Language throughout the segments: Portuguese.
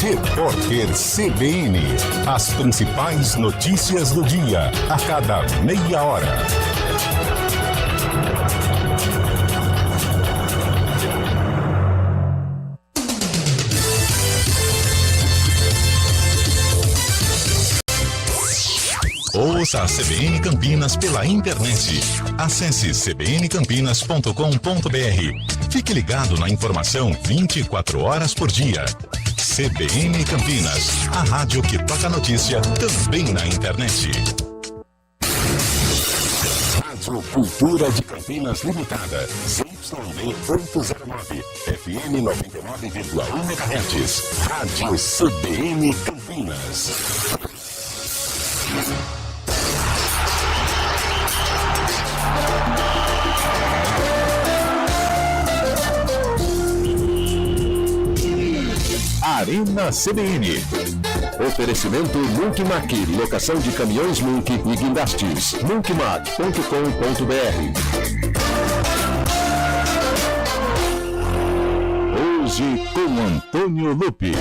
Repórter CBN. As principais notícias do dia, a cada meia hora. Ouça a CBN Campinas pela internet. Acesse cbncampinas.com.br. Fique ligado na informação 24 horas por dia. CBN Campinas, a rádio que toca notícia também na internet. Rádio Cultura de Campinas Limitada, CYB 809, FM 99,1 MHz. Rádio CBN Campinas. Arena CBN. Oferecimento Multimac, locação de caminhões Multi e guindastes. Multimac.com.br. Hoje com Antônio Lupe.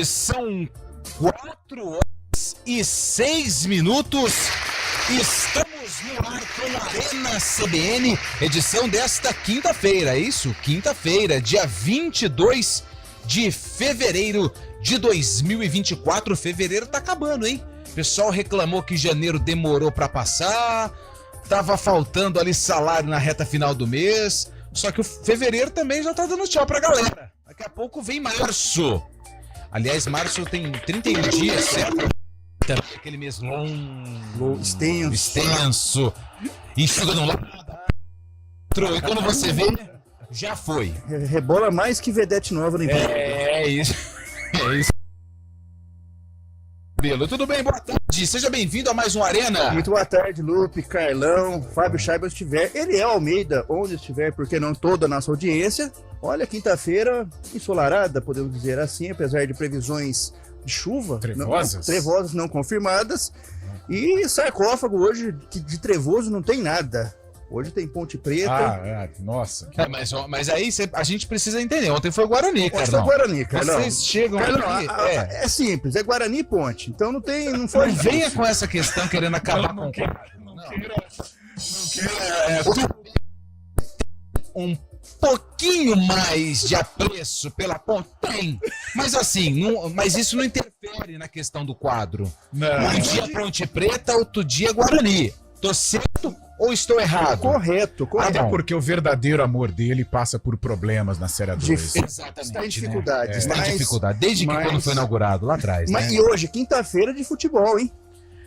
São 4h06. Estamos no ar com a Arena CBN, edição desta quinta-feira, é isso? Quinta-feira, dia 22 de fevereiro de 2024. Fevereiro tá acabando, hein? O pessoal reclamou que janeiro demorou pra passar, tava faltando ali salário na reta final do mês, só que o fevereiro também já tá dando tchau pra galera. Daqui a pouco vem março. Aliás, março tem 31 dias, certo? Aquele mês longo, extenso, enxuga de um lado, e quando você vê, já foi. Rebola mais que vedete nova no inverno. É isso. Tudo bem? Boa tarde. Seja bem-vindo a mais um Arena. Muito boa tarde, Lupe, Carlão, Fábio Scheiber estiver. Eliel Almeida, onde estiver, porque não toda a nossa audiência. Olha, quinta-feira ensolarada, podemos dizer assim, apesar de previsões de chuva. Trevosas não confirmadas. E sarcófago hoje, de trevoso não tem nada. Hoje tem Ponte Preta. Nossa. Mas aí a gente precisa entender. Ontem foi o Guarani, cara. Ontem foi o Guarani, Carlão. Vocês chegam aqui... É simples, é Guarani e Ponte. Então não foi... Não venha com essa questão querendo acabar com... Um pouquinho mais de apreço pela Ponte, tem. Mas assim, mas isso não interfere na questão do quadro. Não. Um dia Ponte Preta, outro dia Guarani. Tô certo ou estou errado? Correto. Até porque o verdadeiro amor dele passa por problemas na Série 2. Exatamente. Está em dificuldade. Está em dificuldade. Desde que quando foi inaugurado, lá atrás. Mas, né? E hoje, quinta-feira de futebol, hein?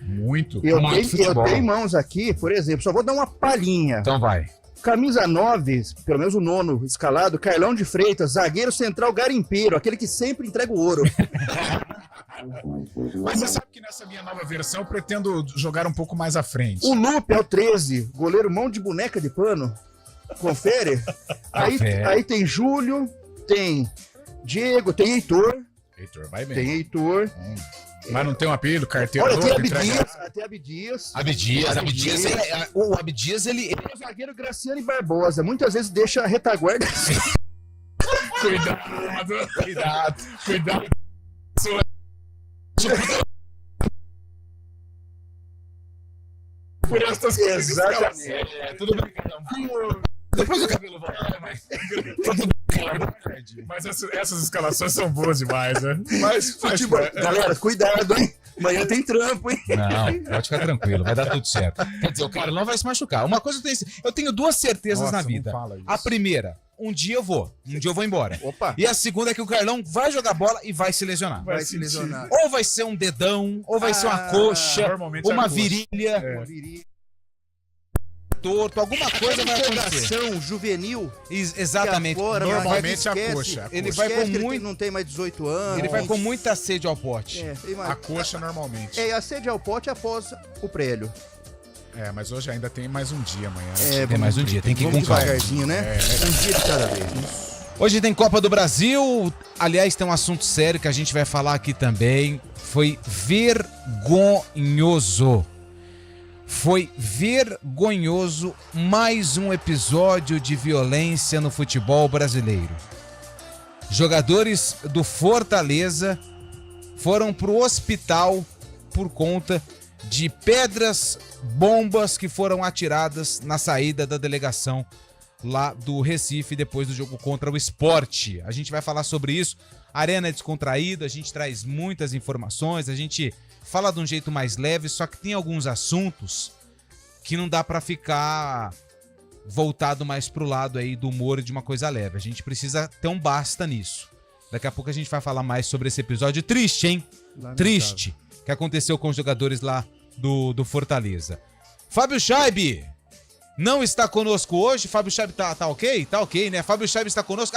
Muito Eu futebol. tenho em mãos aqui, por exemplo, só vou dar uma palhinha. Então vai. Camisa 9, pelo menos o nono escalado, Carlão de Freitas, zagueiro central garimpeiro, aquele que sempre entrega o ouro. Mas você sabe que nessa minha nova versão eu pretendo jogar um pouco mais à frente. O Lupe é o 13, goleiro mão de boneca de pano. Confere? Aí tem Júlio, tem Diego, tem Heitor. Heitor, vai bem. Tem Heitor. Mas não tem um apelido, carteira. Olha, tem Abdias. O Abdias, ele é o zagueiro Graciano Barbosa. Muitas vezes deixa a retaguarda. Cuidado. Por essas coisas. Exatamente. Tudo bem, Carlão. Depois o cabelo volta, mas essas escalações são boas demais, né? Mas galera, cuidado, hein? Amanhã tem trampo, hein? Não, pode ficar tranquilo, vai dar tudo certo. Quer dizer, o cara não vai se machucar. Uma coisa eu tenho duas certezas na vida. A primeira, um dia eu vou embora. Opa. E a segunda é que o Carlão vai jogar bola e vai se lesionar. Vai se lesionar. Ou vai ser um dedão, ou vai ser uma coxa, uma virilha. Uma virilha. Torto, alguma coisa vai acontecer. Juvenil. Exatamente. Normalmente a coxa. Ele vai com muito. Ele não tem mais 18 anos. Ele vai com muita sede ao pote. A coxa normalmente. A sede ao pote após o prélio. Mas hoje ainda tem mais um dia amanhã. Tem mais um dia, tem que ir com calma. Devagarzinho, né? Um dia de cada vez. Hoje tem Copa do Brasil. Aliás, tem um assunto sério que a gente vai falar aqui também. Foi vergonhoso. Foi vergonhoso mais um episódio de violência no futebol brasileiro. Jogadores do Fortaleza foram pro hospital por conta de pedras, bombas que foram atiradas na saída da delegação lá do Recife depois do jogo contra o Sport. A gente vai falar sobre isso. A Arena é descontraída, a gente traz muitas informações, a gente fala de um jeito mais leve, só que tem alguns assuntos que não dá pra ficar voltado mais pro lado aí do humor e de uma coisa leve. A gente precisa ter um basta nisso. Daqui a pouco a gente vai falar mais sobre esse episódio triste, hein? Lamentável. Triste, que aconteceu com os jogadores lá do Fortaleza. Fábio Scheibe não está conosco hoje. Fábio Scheibe tá ok? Tá ok, né? Fábio Scheibe está conosco.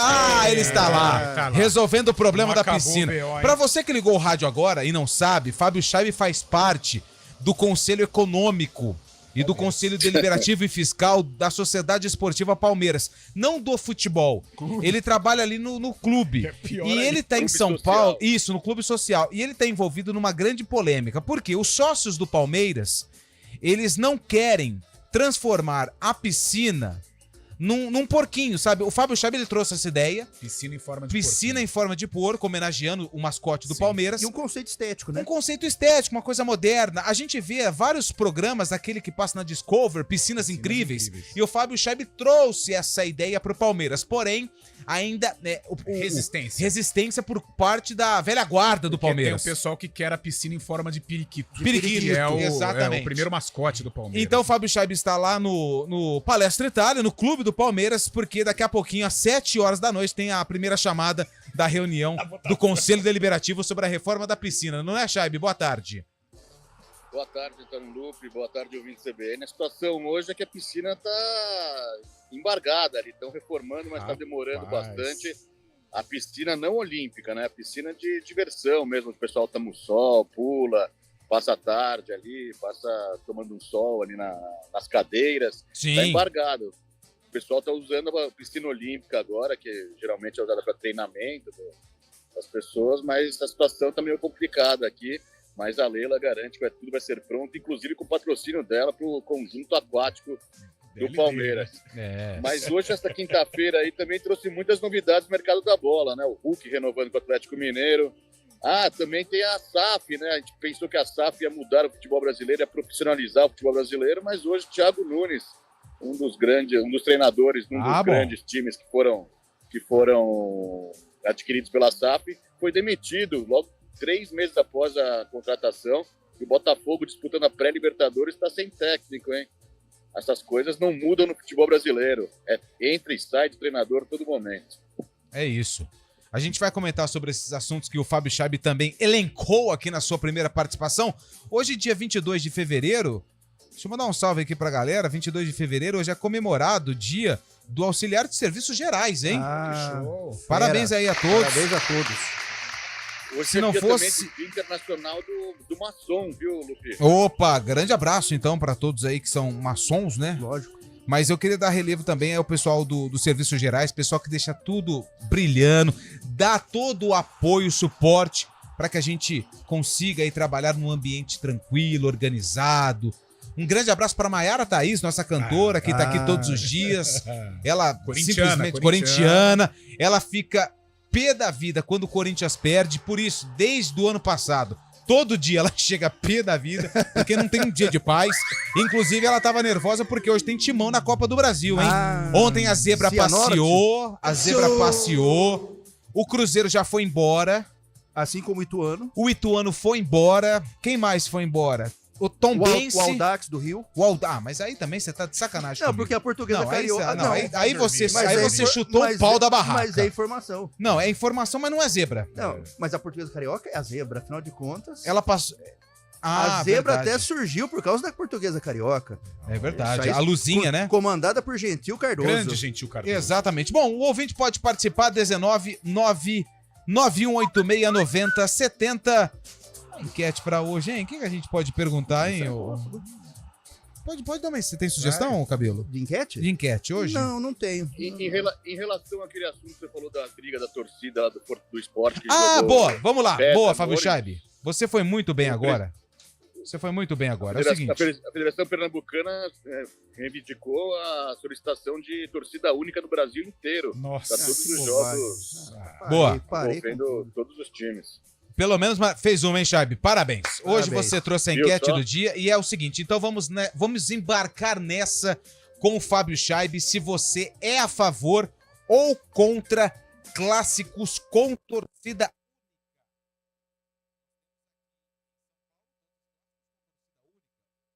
Ele está lá, tá lá. resolvendo o problema Não da acabou piscina. o BO, hein? Pra você que ligou o rádio agora e não sabe, Fábio Scheibe faz parte do Conselho Econômico e do Conselho Deliberativo e Fiscal da Sociedade Esportiva Palmeiras. Não do futebol. Ele trabalha ali no clube. É pior E ainda. ele tá em Clube São social. Paulo. Isso, no clube social. E ele tá envolvido numa grande polêmica. Porque os sócios do Palmeiras, eles não querem transformar a piscina num porquinho, sabe? O Fábio Scheibe, ele trouxe essa ideia. Piscina em forma de Piscina em forma de porco, homenageando o mascote do Sim. Palmeiras. E um conceito estético, né? Um conceito estético, uma coisa moderna. A gente vê vários programas, aquele que passa na Discover, piscinas incríveis. E o Fábio Scheibe trouxe essa ideia pro Palmeiras. Porém, ainda resistência por parte da velha guarda do Porque Palmeiras. tem o pessoal que quer a piscina em forma de periquito. Periquito, que é o exatamente. primeiro mascote do Palmeiras. Então o Fábio Scheibe está lá no Palestra Itália, no clube do Palmeiras, porque daqui a pouquinho, às 7 horas da noite, tem a primeira chamada da reunião do Conselho Deliberativo sobre a reforma da piscina. Não é, Scheibe? Boa tarde. Boa tarde, então, Lupe. Boa tarde, ouvinte CBN. A situação hoje é que a piscina está embargada ali. Estão reformando, mas está demorando bastante. A piscina não olímpica, né? A piscina de diversão mesmo. O pessoal toma o sol, pula, passa a tarde ali, passa tomando um sol ali nas cadeiras. Sim. Está embargado. O pessoal está usando a piscina olímpica agora, que geralmente é usada para treinamento das pessoas, mas a situação está meio complicada aqui. Mas a Leila garante que tudo vai ser pronto, inclusive com o patrocínio dela para o conjunto aquático do Palmeiras. Mas hoje, esta quinta-feira, aí também trouxe muitas novidades no mercado da bola, né? O Hulk renovando com o Atlético Mineiro. Também tem a SAF, né? A gente pensou que a SAF ia mudar o futebol brasileiro, ia profissionalizar o futebol brasileiro, mas hoje o Thiago Nunes, um dos treinadores, dos grandes times que foram adquiridos pela SAF, foi demitido logo 3 meses após a contratação. E o Botafogo, disputando a pré-Libertadores, está sem técnico, hein? Essas coisas não mudam no futebol brasileiro. Entra e sai de treinador a todo momento. É isso. A gente vai comentar sobre esses assuntos que o Fábio Scheibe também elencou aqui na sua primeira participação. Hoje, dia 22 de fevereiro, deixa eu mandar um salve aqui pra galera. 22 de fevereiro, hoje é comemorado o dia do auxiliar de serviços gerais, hein? Show. Parabéns aí a todos. Parabéns a todos. Hoje Se é não dia fosse- também do Dia Internacional do Maçom, viu, Lupi? Opa, grande abraço então pra todos aí que são maçons, né? Lógico. Mas eu queria dar relevo também ao pessoal dos serviços gerais, pessoal que deixa tudo brilhando, dá todo o apoio, suporte para que a gente consiga aí trabalhar num ambiente tranquilo, organizado. Um grande abraço para Maiara Thaís, nossa cantora, que tá aqui todos os dias. Ela simplesmente corintiana, ela fica pé da vida quando o Corinthians perde, por isso, desde o ano passado, todo dia ela chega pé da vida, porque não tem um dia de paz. Inclusive, ela tava nervosa porque hoje tem timão na Copa do Brasil, hein? Ontem a zebra passeou, o Cruzeiro já foi embora, Assim como o Ituano. o Ituano foi embora, quem mais foi embora? O Tombense. O Audax do Rio. Mas aí também você tá de sacanagem Não, comigo. porque a portuguesa Não, aí, carioca... não, aí você, Mas aí é você infor- chutou mas o pau é- da barraca. Mas é informação. Não, é informação, mas não é zebra. Não, mas a portuguesa carioca é a zebra, afinal de contas. Ela passou... A zebra verdade. até surgiu por causa da portuguesa carioca. É verdade, Isso aí, a luzinha, né? Comandada por Gentil Cardoso. Grande Gentil Cardoso. Exatamente. Bom, o ouvinte pode participar, 19991869070. Enquete pra hoje, hein? O que a gente pode perguntar, hein? Pode dar uma... Você tem sugestão, Cabelo? De enquete? De enquete hoje? Não tenho. Em relação àquele assunto que você falou da briga da torcida lá do esporte. Boa, vamos lá. Boa, Fábio Amores. Scheibe. Você foi muito bem agora. É o seguinte. A Federação Pernambucana reivindicou a solicitação de torcida única no Brasil inteiro. Nossa, Para todos os que jogos, Boa. envolvendo todos os times. Pelo menos fez uma, hein, Scheibe? Parabéns. Hoje Parabéns. você trouxe a Viu enquete só? do dia e é o seguinte, então vamos embarcar nessa com o Fábio Scheibe, se você é a favor ou contra clássicos com torcida.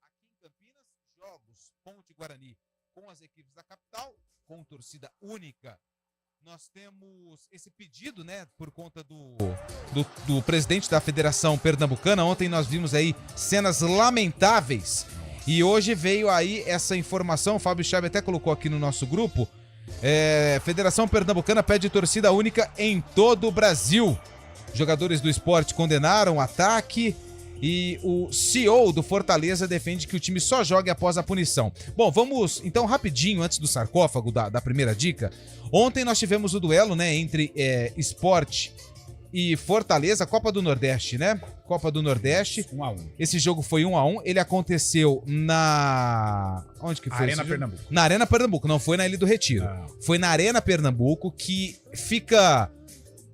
Aqui em Campinas, jogos Ponte Guarani com as equipes da capital, com torcida única. Nós temos esse pedido, né, por conta do presidente da Federação Pernambucana. Ontem nós vimos aí cenas lamentáveis e hoje veio aí essa informação, o Fábio Scheibe até colocou aqui no nosso grupo, Federação Pernambucana pede torcida única em todo o Brasil. Jogadores do esporte condenaram o ataque e o CEO do Fortaleza defende que o time só jogue após a punição. Bom, vamos então rapidinho, antes do sarcófago, da primeira dica. Ontem nós tivemos o duelo, né, entre Sport e Fortaleza, Copa do Nordeste, né? Copa do Nordeste. 1-1. Esse jogo foi 1-1. Ele aconteceu na... Onde que foi? Arena Pernambuco. Na Arena Pernambuco, não foi na Ilha do Retiro. Não. Foi na Arena Pernambuco, que fica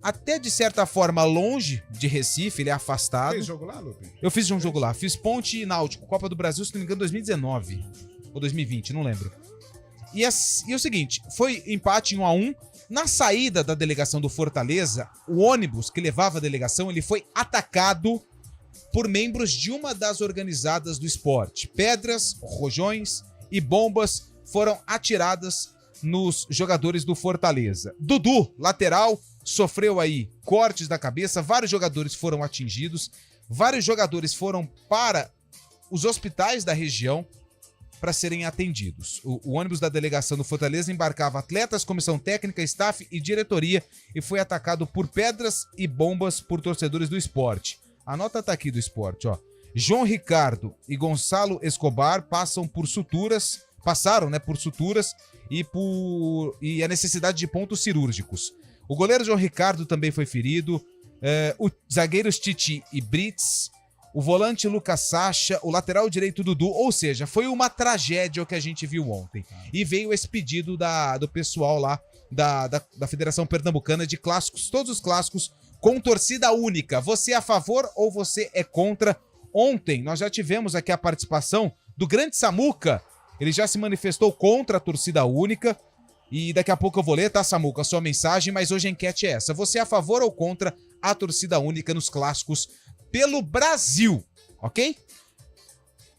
até de certa forma longe de Recife, ele é afastado. Fez jogo lá, Lupe? Eu fiz um jogo lá, fiz Ponte e Náutico, Copa do Brasil, se não me engano, 2019 ou 2020, não lembro. E o seguinte, foi empate em 1-1. Na saída da delegação do Fortaleza, o ônibus que levava a delegação, ele foi atacado por membros de uma das organizadas do esporte. Pedras, rojões e bombas foram atiradas nos jogadores do Fortaleza. Dudu, lateral, sofreu aí cortes da cabeça, vários jogadores foram atingidos, vários jogadores foram para os hospitais da região para serem atendidos. O ônibus da delegação do Fortaleza embarcava atletas, comissão técnica, staff e diretoria e foi atacado por pedras e bombas por torcedores do esporte. A nota tá aqui do esporte, ó. João Ricardo e Gonçalo Escobar passaram por suturas e a necessidade de pontos cirúrgicos. O goleiro João Ricardo também foi ferido, os zagueiros Titi e Brits, o volante Lucas Sacha, o lateral direito Dudu, ou seja, foi uma tragédia o que a gente viu ontem. E veio esse pedido do pessoal lá da Federação Pernambucana de clássicos, todos os clássicos com torcida única. Você é a favor ou você é contra? Ontem nós já tivemos aqui a participação do grande Samuca, ele já se manifestou contra a torcida única. E daqui a pouco eu vou ler, tá, Samuca, a sua mensagem, mas hoje a enquete é essa. Você é a favor ou contra a torcida única nos clássicos pelo Brasil, ok?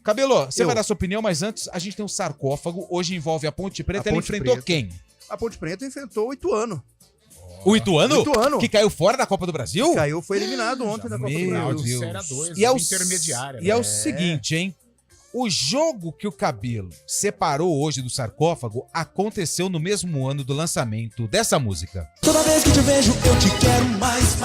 Cabelo, você vai dar sua opinião, mas antes a gente tem um sarcófago. Hoje envolve a Ponte Preta. Ela enfrentou quem? A Ponte Preta enfrentou o Ituano. O Ituano? O Ituano. Que caiu fora da Copa do Brasil? Caiu, foi eliminado ontem da Copa do Meu Brasil. Deus. E é intermediária. E é o seguinte, hein? O jogo que o Cabelo separou hoje do sarcófago aconteceu no mesmo ano do lançamento dessa música. Toda vez que te vejo eu te quero mais.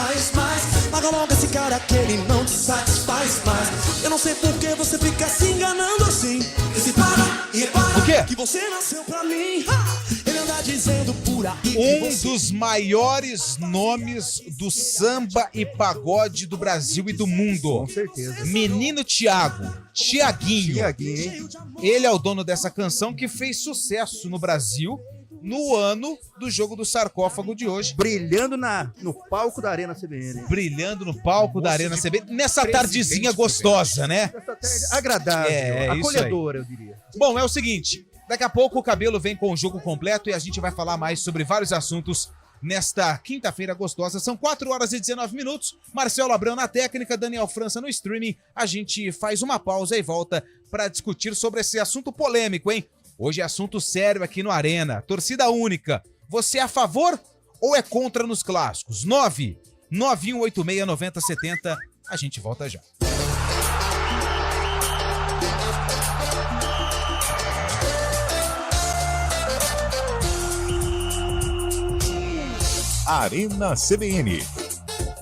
Paga logo esse cara que ele não te satisfaz mais. Eu não sei por que você fica se enganando assim. E se para e repara O quê? que você nasceu pra mim. Ele anda dizendo por aí que Um você... dos maiores nomes do samba e pagode do Brasil e do mundo. Com certeza. Menino Tiaguinho. Tiaguinho, hein? Ele é o dono dessa canção que fez sucesso no Brasil no ano do jogo do sarcófago de hoje. Brilhando no palco da Arena CBN. Brilhando no palco da Arena CB, nessa presidente tardezinha do gostosa, né? Essa tarde agradável, É, isso acolhedora, eu diria. Bom, é o seguinte, daqui a pouco o Cabelo vem com o jogo completo e a gente vai falar mais sobre vários assuntos nesta quinta-feira gostosa. São 4 horas e 19 minutos. Marcelo Abrão na técnica, Daniel França no streaming. A gente faz uma pausa e volta para discutir sobre esse assunto polêmico, hein? Hoje é assunto sério aqui no Arena. Torcida única. Você é a favor ou é contra nos clássicos? 991869070. A gente volta já. Arena CBN.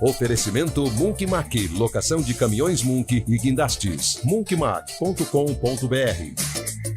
Oferecimento Munk Mac, locação de caminhões Munk e guindastes. munkmac.com.br.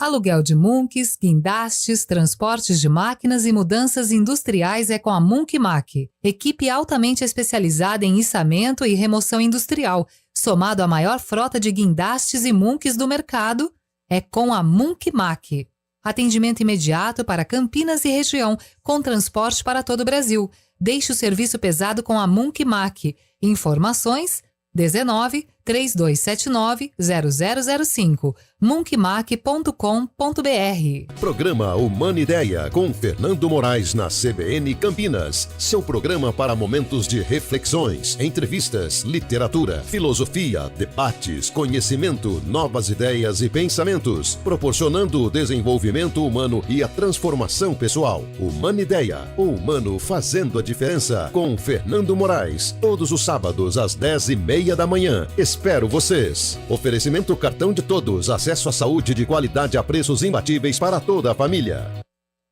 Aluguel de munks, guindastes, transportes de máquinas e mudanças industriais é com a Munk Mack. Equipe altamente especializada em içamento e remoção industrial, somado à maior frota de guindastes e munks do mercado, é com a Munk Mack. Atendimento imediato para Campinas e região, com transporte para todo o Brasil. Deixe o serviço pesado com a Munk Mack. Informações 19 3279 0005 munkmack.com.br. Programa Humana Ideia com Fernando Moraes na CBN Campinas. Seu programa para momentos de reflexões, entrevistas, literatura, filosofia, debates, conhecimento, novas ideias e pensamentos, proporcionando o desenvolvimento humano e a transformação pessoal. Humana Ideia, o humano fazendo a diferença, com Fernando Moraes, todos os sábados às 10h30 da manhã. Espero vocês. Oferecimento Cartão de Todos. Acesso à saúde de qualidade a preços imbatíveis para toda a família.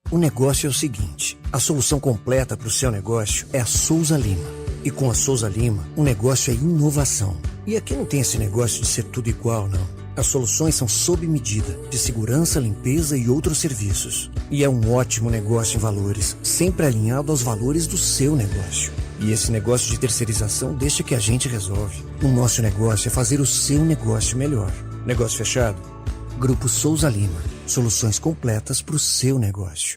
O negócio é o seguinte: a solução completa para o seu negócio é a Souza Lima. E com a Souza Lima, o negócio é inovação. E aqui não tem esse negócio de ser tudo igual, não. As soluções são sob medida, de segurança, limpeza e outros serviços. E é um ótimo negócio em valores, sempre alinhado aos valores do seu negócio. E esse negócio de terceirização deixa que a gente resolve. O nosso negócio é fazer o seu negócio melhor. Negócio fechado? Grupo Souza Lima. Soluções completas para o seu negócio.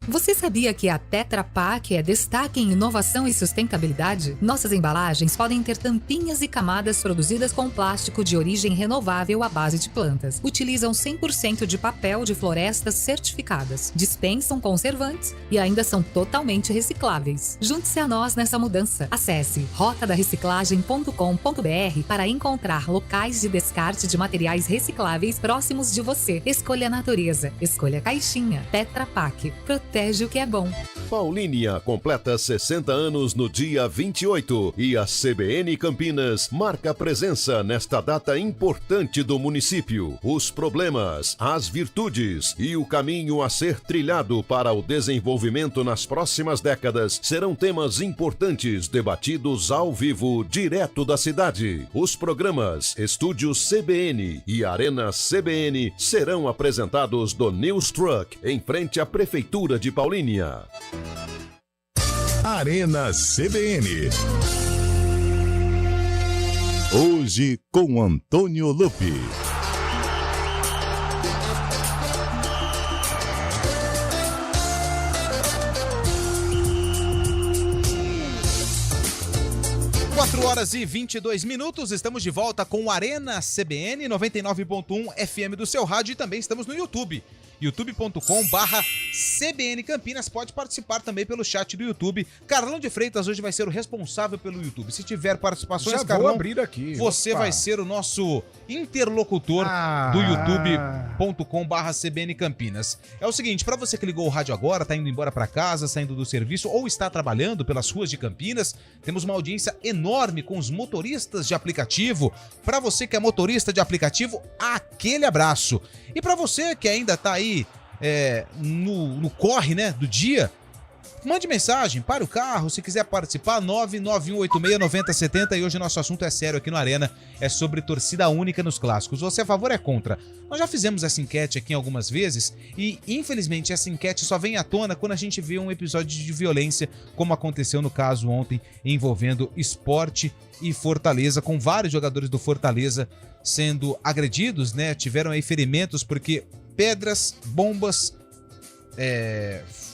Você sabia que a Tetra Pak é destaque em inovação e sustentabilidade? Nossas embalagens podem ter tampinhas e camadas produzidas com plástico de origem renovável à base de plantas. Utilizam 100% de papel de florestas certificadas, dispensam conservantes e ainda são totalmente recicláveis. Junte-se a nós nessa mudança. Acesse rotadarreciclagem.com.br para encontrar locais de descarte de materiais recicláveis próximos de você. Escolha a natureza. Escolha a caixinha. Tetra Pak. Protege o que é bom. Paulínia completa 60 anos no dia 28 e a CBN Campinas marca presença nesta data importante do município. Os problemas, as virtudes e o caminho a ser trilhado para o desenvolvimento nas próximas décadas serão temas importantes debatidos ao vivo, direto da cidade. Os programas Estúdio CBN e Arena CBN serão apresentados do News Truck, em frente à Prefeitura de Paulínia. Arena CBN. Hoje com Antônio Lupi. Horas e 22 minutos, estamos de volta com o Arena CBN 99.1 FM do seu rádio e também estamos no YouTube, youtube.com/CBN Campinas. Pode participar também pelo chat do YouTube. Carlão de Freitas hoje vai ser o responsável pelo YouTube. Se tiver participações, Já Carlão, vou abrir aqui. você Opa. vai ser o nosso interlocutor do youtube.com/CBN Campinas. É o seguinte, para você que ligou o rádio agora, tá indo embora para casa, saindo do serviço ou está trabalhando pelas ruas de Campinas, temos uma audiência enorme com os motoristas de aplicativo. Para você que é motorista de aplicativo, aquele abraço. E para você que ainda tá aí no corre, né, do dia, mande mensagem, pare o carro, se quiser participar, 991869070. E hoje nosso assunto é sério aqui no Arena, é sobre torcida única nos clássicos. Você é a favor ou é contra? Nós já fizemos essa enquete aqui algumas vezes e, infelizmente, essa enquete só vem à tona quando a gente vê um episódio de violência, como aconteceu no caso ontem, envolvendo Sport e Fortaleza, com vários jogadores do Fortaleza sendo agredidos, né? Tiveram aí ferimentos porque pedras, bombas,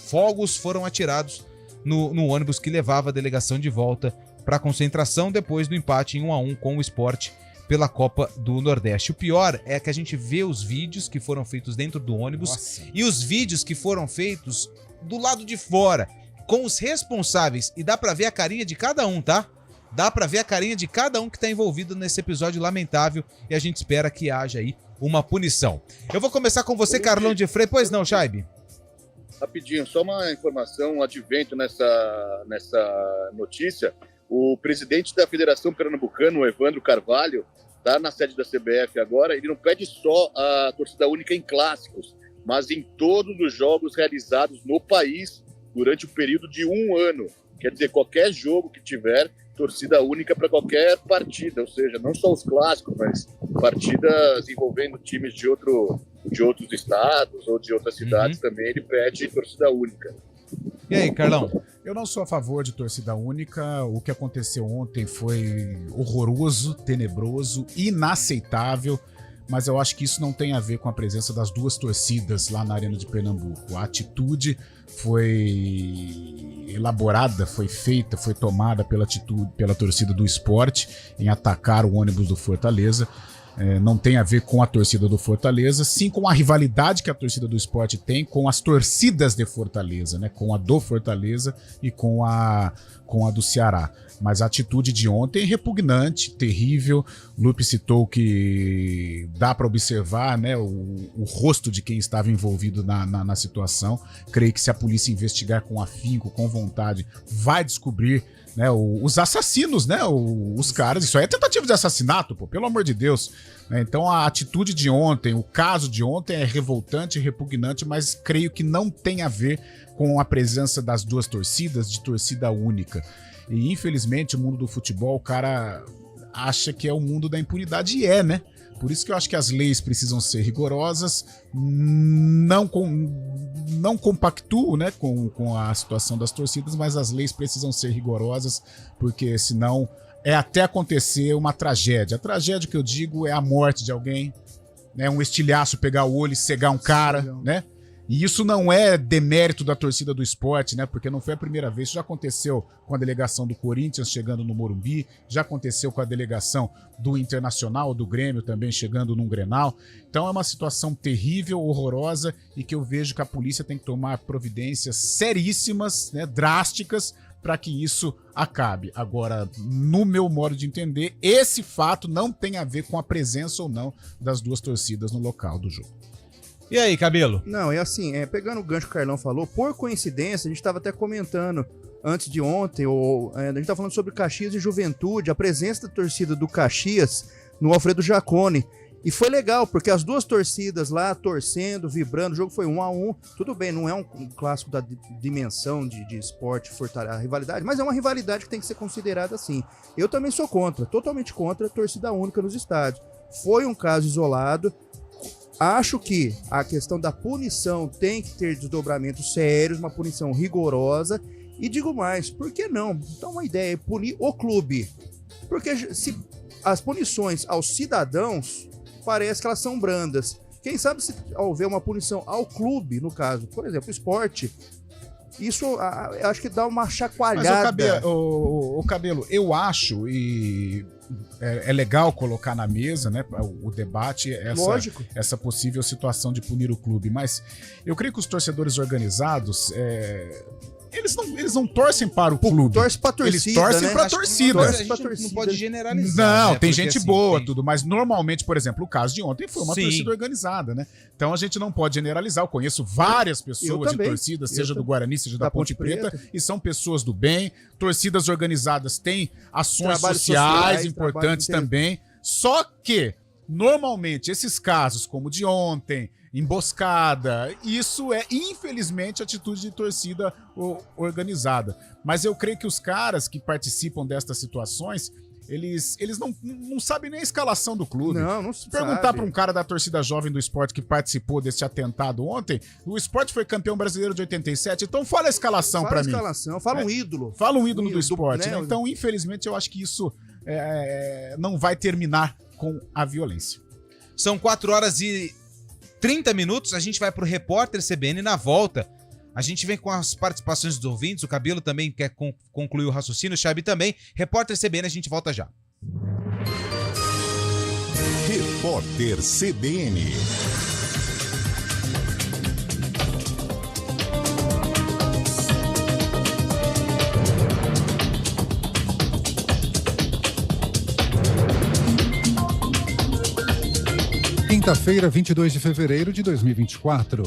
fogos foram atirados no ônibus que levava a delegação de volta para a concentração depois do empate em 1-1 com o Sport pela Copa do Nordeste. O pior é que a gente vê os vídeos que foram feitos dentro do ônibus e os vídeos que foram feitos do lado de fora, com os responsáveis, e dá para ver a carinha de cada um, tá? Dá pra ver a carinha de cada um que tá envolvido nesse episódio lamentável e a gente espera que haja aí uma punição. Eu vou começar com você, Carlão de Freitas. Pois não, Chaibe? Rapidinho, só uma informação, um advento nessa notícia. O presidente da Federação Pernambucana, o Evandro Carvalho, está na sede da CBF agora. Ele não pede só a torcida única em clássicos, mas em todos os jogos realizados no país durante o período de 1 ano. Quer dizer, qualquer jogo que tiver, torcida única para qualquer partida, ou seja, não só os clássicos, mas partidas envolvendo times de outro de outros estados ou de outras cidades também, ele pede torcida única. E aí, Carlão? Eu não sou a favor de torcida única. O que aconteceu ontem foi horroroso, tenebroso, inaceitável. Mas eu acho que isso não tem a ver com a presença das duas torcidas lá na Arena de Pernambuco. A atitude foi elaborada, foi feita, foi tomada pela torcida do Sport em atacar o ônibus do Fortaleza. Não tem a ver com a torcida do Fortaleza, sim com a rivalidade que a torcida do Sport tem com as torcidas de Fortaleza, né? Com a do Fortaleza e com a do Ceará. Mas a atitude de ontem é repugnante, terrível. Lupe citou que dá para observar, né, o rosto de quem estava envolvido na situação. Creio que se a polícia investigar com afinco, com vontade, vai descobrir, né, os assassinos, né, os caras. Isso aí é tentativa de assassinato, pô, pelo amor de Deus. Então a atitude de ontem, o caso de ontem é revoltante, repugnante, mas creio que não tem a ver com a presença das duas torcidas, de torcida única. E infelizmente o mundo do futebol, o cara acha que é o mundo da impunidade, e né? Por isso que eu acho que as leis precisam ser rigorosas, não compactuo, né, com a situação das torcidas, mas as leis precisam ser rigorosas, porque senão é até acontecer uma tragédia. A tragédia que eu digo é a morte de alguém, né, um estilhaço pegar o olho e cegar um cara, né? E isso não é demérito da torcida do Sport, né? Porque não foi a primeira vez. Isso já aconteceu com a delegação do Corinthians chegando no Morumbi, já aconteceu com a delegação do Internacional, do Grêmio também chegando num Grenal. Então é uma situação terrível, horrorosa, e que eu vejo que a polícia tem que tomar providências seríssimas, né, drásticas, para que isso acabe. Agora, no meu modo de entender, esse fato não tem a ver com a presença ou não das duas torcidas no local do jogo. E aí, Cabelo? Não, é assim, pegando o gancho que o Carlão falou, por coincidência, a gente estava até comentando antes de ontem, a gente estava falando sobre Caxias e Juventude, a presença da torcida do Caxias no Alfredo Jaconi. E foi legal, porque as duas torcidas lá torcendo, vibrando, o jogo foi 1-1. Tudo bem, não é um clássico da dimensão de esporte, Fortaleza, a rivalidade, mas é uma rivalidade que tem que ser considerada assim. Eu também sou contra, totalmente contra a torcida única nos estádios. Foi um caso isolado. Acho que a questão da punição tem que ter desdobramentos sérios, uma punição rigorosa. E digo mais, por que não? Então uma ideia é punir o clube. Porque se as punições aos cidadãos, parece que elas são brandas. Quem sabe se houver uma punição ao clube, no caso, por exemplo, o Sport, isso eu acho que dá uma chacoalhada. Mas o Cabelo, eu acho, e é legal colocar na mesa, né, o debate, essa possível situação de punir o clube, mas eu creio que os torcedores organizados, eles não torcem para o clube. Torcem para a torcida, eles torcem, né, para a torcida. A gente não pode generalizar. Não, né? tem Porque, gente assim, boa, tudo, mas normalmente, por exemplo, o caso de ontem foi uma torcida organizada, né? Então a gente não pode generalizar. Eu conheço várias pessoas de torcida, seja do Guarani, seja da Ponte Preta, e são pessoas do bem. Torcidas organizadas têm ações sociais importantes também. Só que, normalmente, esses casos, como o de ontem, emboscada, isso é, infelizmente, atitude de torcida organizada. Mas eu creio que os caras que participam destas situações, eles não sabem nem a escalação do clube. Não se perguntar para um cara da torcida jovem do Sport que participou desse atentado ontem, o Sport foi campeão brasileiro de 87, então fala a escalação para mim. Fala um ídolo. Fala um ídolo do Sport, né? Então, infelizmente, eu acho que isso não vai terminar com a violência. São 4h30, a gente vai pro Repórter CBN. Na volta, a gente vem com as participações dos ouvintes, o Cabelo também quer concluir o raciocínio, o Chabi também. Repórter CBN, a gente volta já. Repórter CBN. Quinta-feira, 22 de fevereiro de 2024.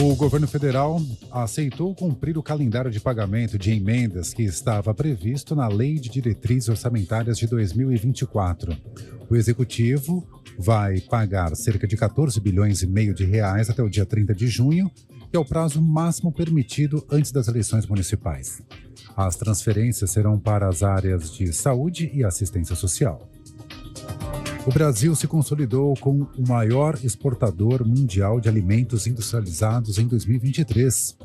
O governo federal aceitou cumprir o calendário de pagamento de emendas que estava previsto na Lei de Diretrizes Orçamentárias de 2024. O executivo vai pagar cerca de 14 bilhões e meio de reais até o dia 30 de junho, que é o prazo máximo permitido antes das eleições municipais. As transferências serão para as áreas de saúde e assistência social. O Brasil se consolidou como o maior exportador mundial de alimentos industrializados em 2023.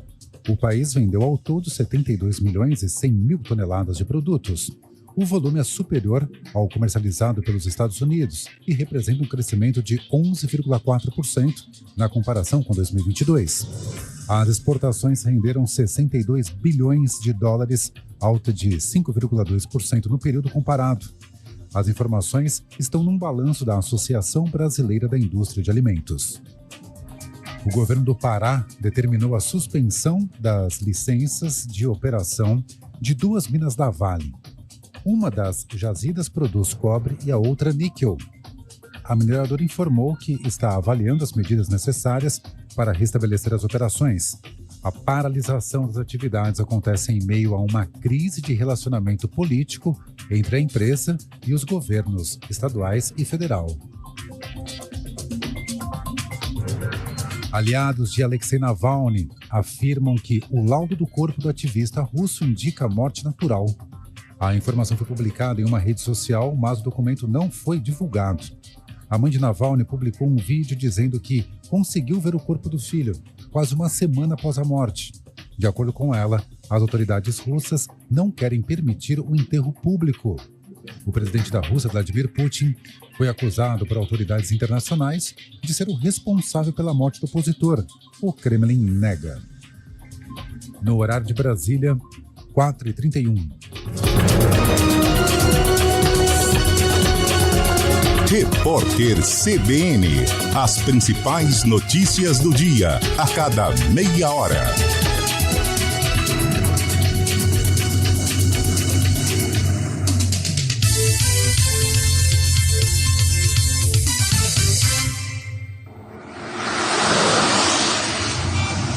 O país vendeu ao todo 72 milhões e 100 mil toneladas de produtos. O volume é superior ao comercializado pelos Estados Unidos e representa um crescimento de 11,4% na comparação com 2022. As exportações renderam 62 bilhões de dólares, alta de 5,2% no período comparado. As informações estão num balanço da Associação Brasileira da Indústria de Alimentos. O governo do Pará determinou a suspensão das licenças de operação de 2 minas da Vale. Uma das jazidas produz cobre e a outra níquel. A mineradora informou que está avaliando as medidas necessárias para restabelecer as operações. A paralisação das atividades acontece em meio a uma crise de relacionamento político entre a empresa e os governos estaduais e federal. Aliados de Alexei Navalny afirmam que o laudo do corpo do ativista russo indica morte natural. A informação foi publicada em uma rede social, mas o documento não foi divulgado. A mãe de Navalny publicou um vídeo dizendo que conseguiu ver o corpo do filho, quase uma semana após a morte. De acordo com ela, as autoridades russas não querem permitir o enterro público. O presidente da Rússia, Vladimir Putin, foi acusado por autoridades internacionais de ser o responsável pela morte do opositor. O Kremlin nega. No horário de Brasília, 4h31. Repórter CBN. As principais notícias do dia, a cada meia hora.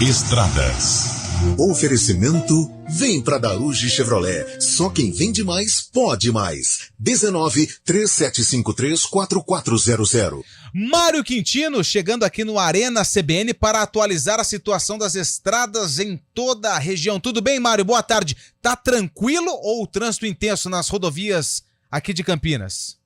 Estradas. Oferecimento: vem pra Daruge Chevrolet. Só quem vende mais, pode mais. 19-3753-4400. Mário Quintino chegando aqui no Arena CBN para atualizar a situação das estradas em toda a região. Tudo bem, Mário? Boa tarde. Tá tranquilo ou o trânsito intenso nas rodovias aqui de Campinas?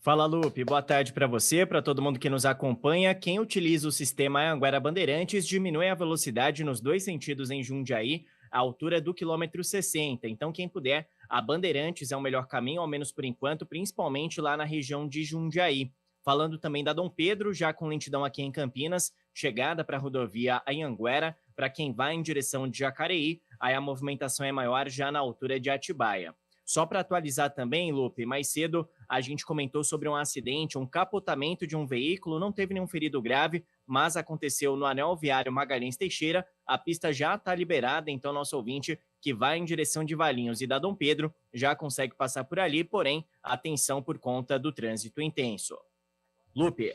Fala, Lupe. Boa tarde para você, para todo mundo que nos acompanha. Quem utiliza o sistema Anhanguera Bandeirantes diminui a velocidade nos 2 sentidos em Jundiaí, à altura do quilômetro 60. Então, quem puder, a Bandeirantes é o melhor caminho, ao menos por enquanto, principalmente lá na região de Jundiaí. Falando também da Dom Pedro, já com lentidão aqui em Campinas, chegada para a rodovia Anhanguera, para quem vai em direção de Jacareí, aí a movimentação é maior já na altura de Atibaia. Só para atualizar também, Lupe, mais cedo a gente comentou sobre um acidente, um capotamento de um veículo, não teve nenhum ferido grave, mas aconteceu no anel viário Magalhães Teixeira. A pista já está liberada, então nosso ouvinte que vai em direção de Valinhos e da Dom Pedro já consegue passar por ali, porém, atenção por conta do trânsito intenso. Lupe.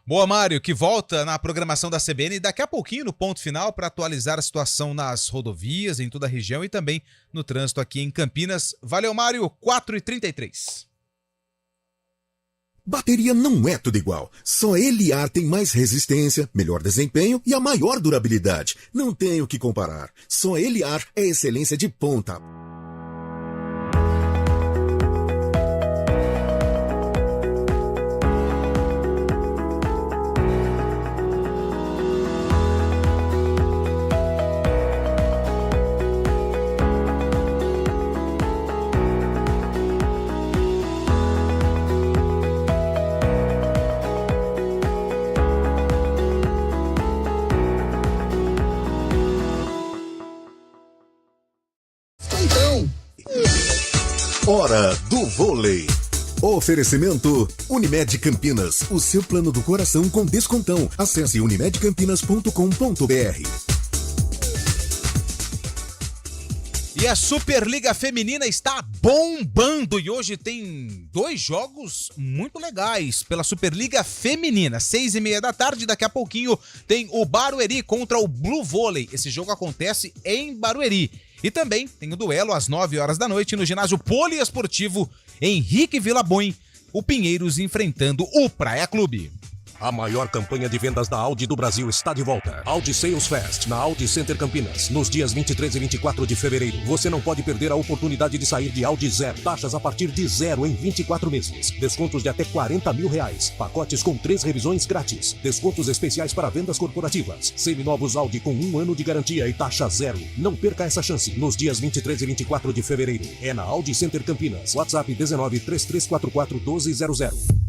Boa, Mário, que volta na programação da CBN daqui a pouquinho no ponto final para atualizar a situação nas rodovias em toda a região e também no trânsito aqui em Campinas. Valeu, Mário, 4h33. Bateria não é tudo igual. Só Eliar tem mais resistência, melhor desempenho e a maior durabilidade. Não tem o que comparar. Só Eliar é excelência de ponta. Hora do vôlei. Oferecimento Unimed Campinas, o seu plano do coração com descontão. Acesse unimedcampinas.com.br. E a Superliga Feminina está bombando e hoje tem 2 jogos muito legais pela Superliga Feminina. 6h30 da tarde, daqui a pouquinho tem o Barueri contra o Blue Vôlei. Esse jogo acontece em Barueri. E também tem o duelo às 9 horas da noite no ginásio poliesportivo Henrique Villaboim, o Pinheiros enfrentando o Praia Clube. A maior campanha de vendas da Audi do Brasil está de volta. Audi Sales Fest, na Audi Center Campinas, nos dias 23 e 24 de fevereiro. Você não pode perder a oportunidade de sair de Audi zero. Taxas a partir de zero em 24 meses. Descontos de até R$40 mil. Pacotes com 3 revisões grátis. Descontos especiais para vendas corporativas. Seminovos Audi com 1 ano de garantia e taxa zero. Não perca essa chance. Nos dias 23 e 24 de fevereiro. É na Audi Center Campinas. WhatsApp 19 3344 1200.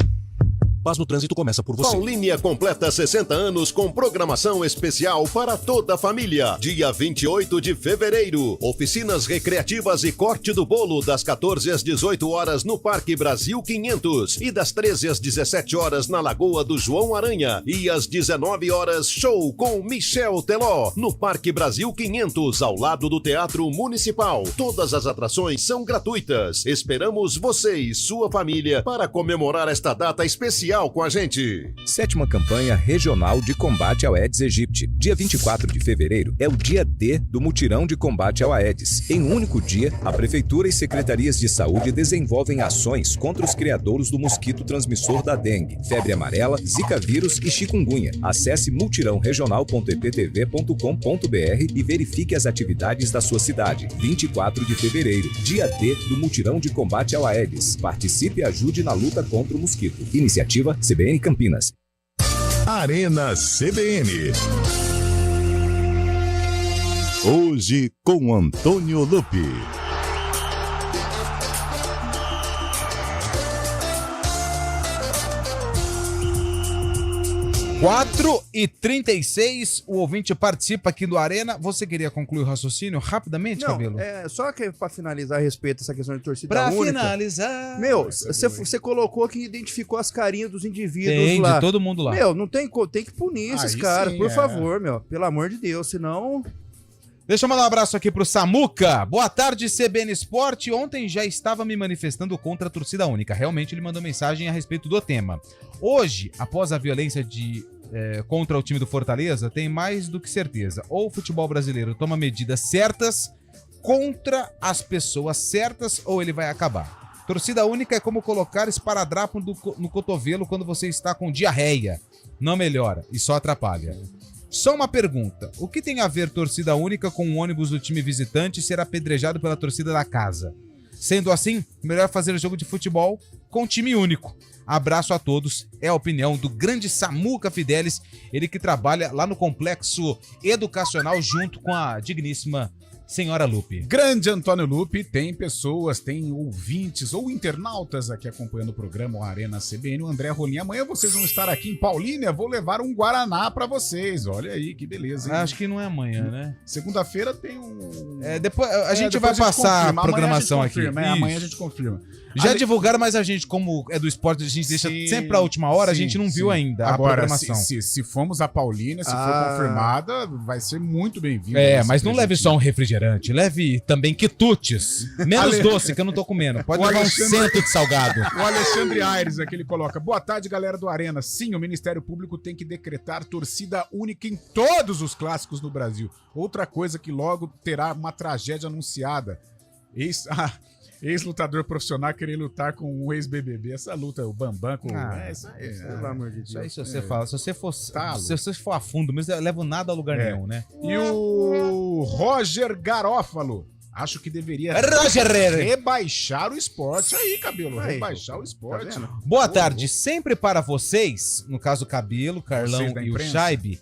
Paz no Trânsito começa por você. Paulínia completa 60 anos com programação especial para toda a família. Dia 28 de fevereiro. Oficinas recreativas e corte do bolo das 14 às 18 horas no Parque Brasil 500 e das 13 às 17 horas na Lagoa do João Aranha. E às 19 horas, show com Michel Teló no Parque Brasil 500, ao lado do Teatro Municipal. Todas as atrações são gratuitas. Esperamos você e sua família para comemorar esta data especial com a gente. 7ª Campanha Regional de Combate ao Aedes aegypti. Dia 24 de fevereiro é o dia D do Mutirão de Combate ao Aedes. Em um único dia, a Prefeitura e Secretarias de Saúde desenvolvem ações contra os criadouros do mosquito transmissor da dengue, febre amarela, zika vírus e chikungunya. Acesse mutirãoregional.eptv.com.br e verifique as atividades da sua cidade. 24 de fevereiro, dia D do Mutirão de Combate ao Aedes. Participe e ajude na luta contra o mosquito. Iniciativa CBN Campinas. Arena CBN. Hoje com Antônio Lupi. 4h36, o ouvinte participa aqui do Arena. Você queria concluir o raciocínio rapidamente, Não, Cabelo? só que pra finalizar a respeito dessa questão de torcida Pra única. finalizar. Meu, você colocou que identificou as carinhas dos indivíduos Tem, lá. de todo mundo lá. Meu, não tem que punir esses Aí caras, sim, por é. favor, meu. Pelo amor de Deus, senão... Deixa eu mandar um abraço aqui pro Samuca. Boa tarde, CBN Esporte. Ontem já estava me manifestando contra a torcida única. Realmente ele mandou mensagem a respeito do tema. Hoje, após a violência contra o time do Fortaleza, tem mais do que certeza. Ou o futebol brasileiro toma medidas certas contra as pessoas certas, ou ele vai acabar. Torcida única é como colocar esparadrapo no cotovelo quando você está com diarreia. Não melhora e só atrapalha. Só uma pergunta, o que tem a ver torcida única com o ônibus do time visitante ser apedrejado pela torcida da casa? Sendo assim, melhor fazer jogo de futebol com time único. Abraço a todos, é a opinião do grande Samuca Fidelis, ele que trabalha lá no Complexo Educacional junto com a digníssima senhora Lupe. Grande Antônio Lupe, tem pessoas, tem ouvintes ou internautas aqui acompanhando o programa, o Arena CBN, o André Rolim. Amanhã vocês vão estar aqui em Paulínia, vou levar um Guaraná pra vocês. Olha aí, que beleza, hein? Acho que não é amanhã, né? Segunda-feira tem um... Depois a gente vai passar a programação aqui. Amanhã a gente confirma. Já divulgaram, mas a gente, como é do esporte, a gente deixa sempre a última hora, a gente não viu ainda a programação. Se formos a Paulínia, se for confirmada, vai ser muito bem-vindo. Mas não leve só um refrigerante, leve também quitutes. Menos doce, que eu não tô comendo. Pode levar um cento de salgado. O Alexandre Aires aqui, ele coloca: boa tarde, galera do Arena. Sim, o Ministério Público tem que decretar torcida única em todos os clássicos no Brasil. Outra coisa que logo terá uma tragédia anunciada. Ex-lutador profissional querer lutar com um ex-BBB. Essa luta, o Bambam com... isso aí, pelo amor de Deus. Isso aí, se você fala, se você for a fundo, mas eu levo nada a lugar nenhum, né? E o Roger Garófalo. Acho que deveria rebaixar o esporte. Aí, Cabelo, rebaixar o esporte. Tá, boa tarde. Sempre para vocês, no caso Cabelo, Carlão e o Chaibe,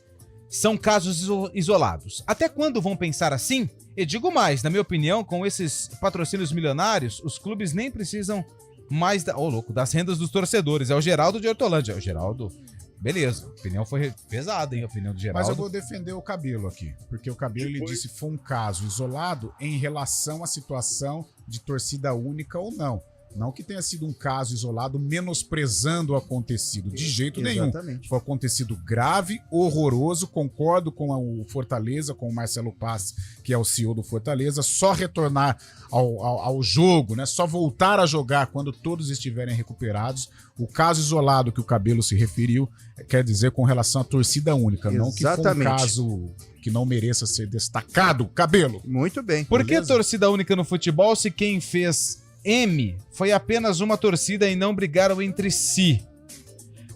são casos isolados. Até quando vão pensar assim? E digo mais, na minha opinião, com esses patrocínios milionários, os clubes nem precisam mais das rendas dos torcedores. É o Geraldo de Hortolândia. É o Geraldo. Beleza, a opinião foi pesada, hein? A opinião do Geraldo. Mas eu vou defender o Cabelo aqui, porque o Cabelo ele disse que foi um caso isolado em relação à situação de torcida única ou não. Não que tenha sido um caso isolado menosprezando o acontecido, de jeito nenhum. Foi acontecido grave, horroroso, concordo com o Fortaleza, com o Marcelo Paz, que é o CEO do Fortaleza, só retornar ao jogo, né? Só voltar a jogar quando todos estiverem recuperados. O caso isolado que o Cabelo se referiu, quer dizer com relação à torcida única, não que foi um caso que não mereça ser destacado, Cabelo. Muito bem. Por que torcida única no futebol se quem fez M foi apenas uma torcida e não brigaram entre si?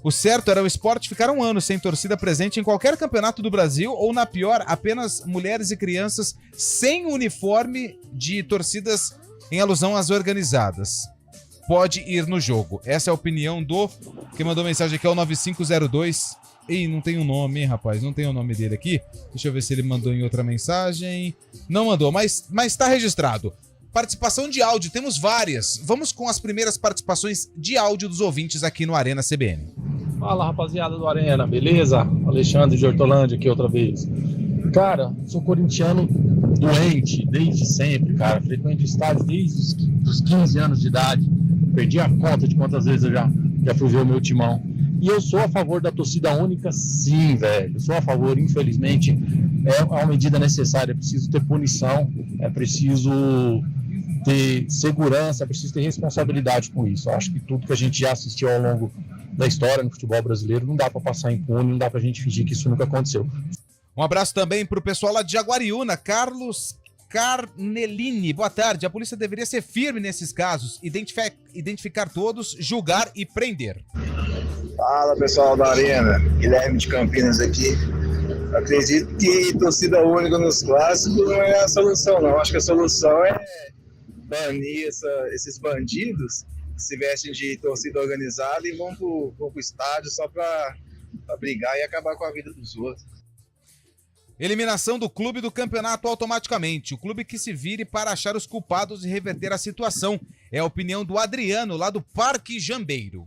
O certo era o Sport ficar um ano sem torcida presente em qualquer campeonato do Brasil ou, na pior, apenas mulheres e crianças sem uniforme de torcidas em alusão às organizadas. Pode ir no jogo. Essa é a opinião do... Quem mandou mensagem aqui é o 9502. Ih, não tem o nome, hein, rapaz? Não tem o nome dele aqui. Deixa eu ver se ele mandou em outra mensagem. Não mandou, mas tá registrado. Participação de áudio, temos várias. Vamos com as primeiras participações de áudio dos ouvintes aqui no Arena CBN. Fala, rapaziada do Arena, beleza? Alexandre de Hortolândia aqui outra vez. Cara, sou corintiano doente desde sempre, cara. Frequento estádio desde os 15 anos de idade. Perdi a conta de quantas vezes eu já fui ver o meu timão. E eu sou a favor da torcida única, sim, velho. Sou a favor, infelizmente, é uma medida necessária. É preciso ter punição, é preciso ter segurança, é preciso ter responsabilidade com isso. Eu acho que tudo que a gente já assistiu ao longo da história no futebol brasileiro não dá para passar impune, não dá pra gente fingir que isso nunca aconteceu. Um abraço também pro pessoal lá de Jaguariúna, Carlos Carnelini. Boa tarde. A polícia deveria ser firme nesses casos, identificar todos, julgar e prender. Fala, pessoal da Arena, Guilherme de Campinas aqui. Acredito que torcida única nos clássicos não é a solução, não. Acho que a solução é banir esses bandidos que se vestem de torcida organizada e vão pro estádio só pra brigar e acabar com a vida dos outros. Eliminação do clube do campeonato automaticamente. O clube que se vire para achar os culpados e reverter a situação. É a opinião do Adriano, lá do Parque Jambeiro.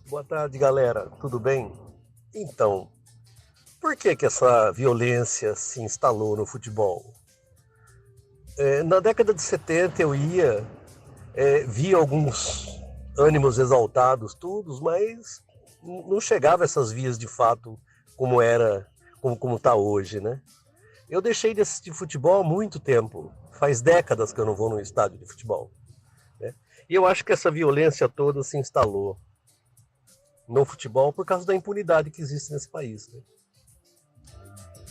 Boa tarde, galera. Tudo bem? Então, por que essa violência se instalou no futebol? Na década de 70 eu via alguns ânimos exaltados, mas não chegava a essas vias de fato como está hoje, né? Eu deixei de assistir futebol há muito tempo. Faz décadas que eu não vou num estádio de futebol, né? E eu acho que essa violência toda se instalou no futebol por causa da impunidade que existe nesse país, né?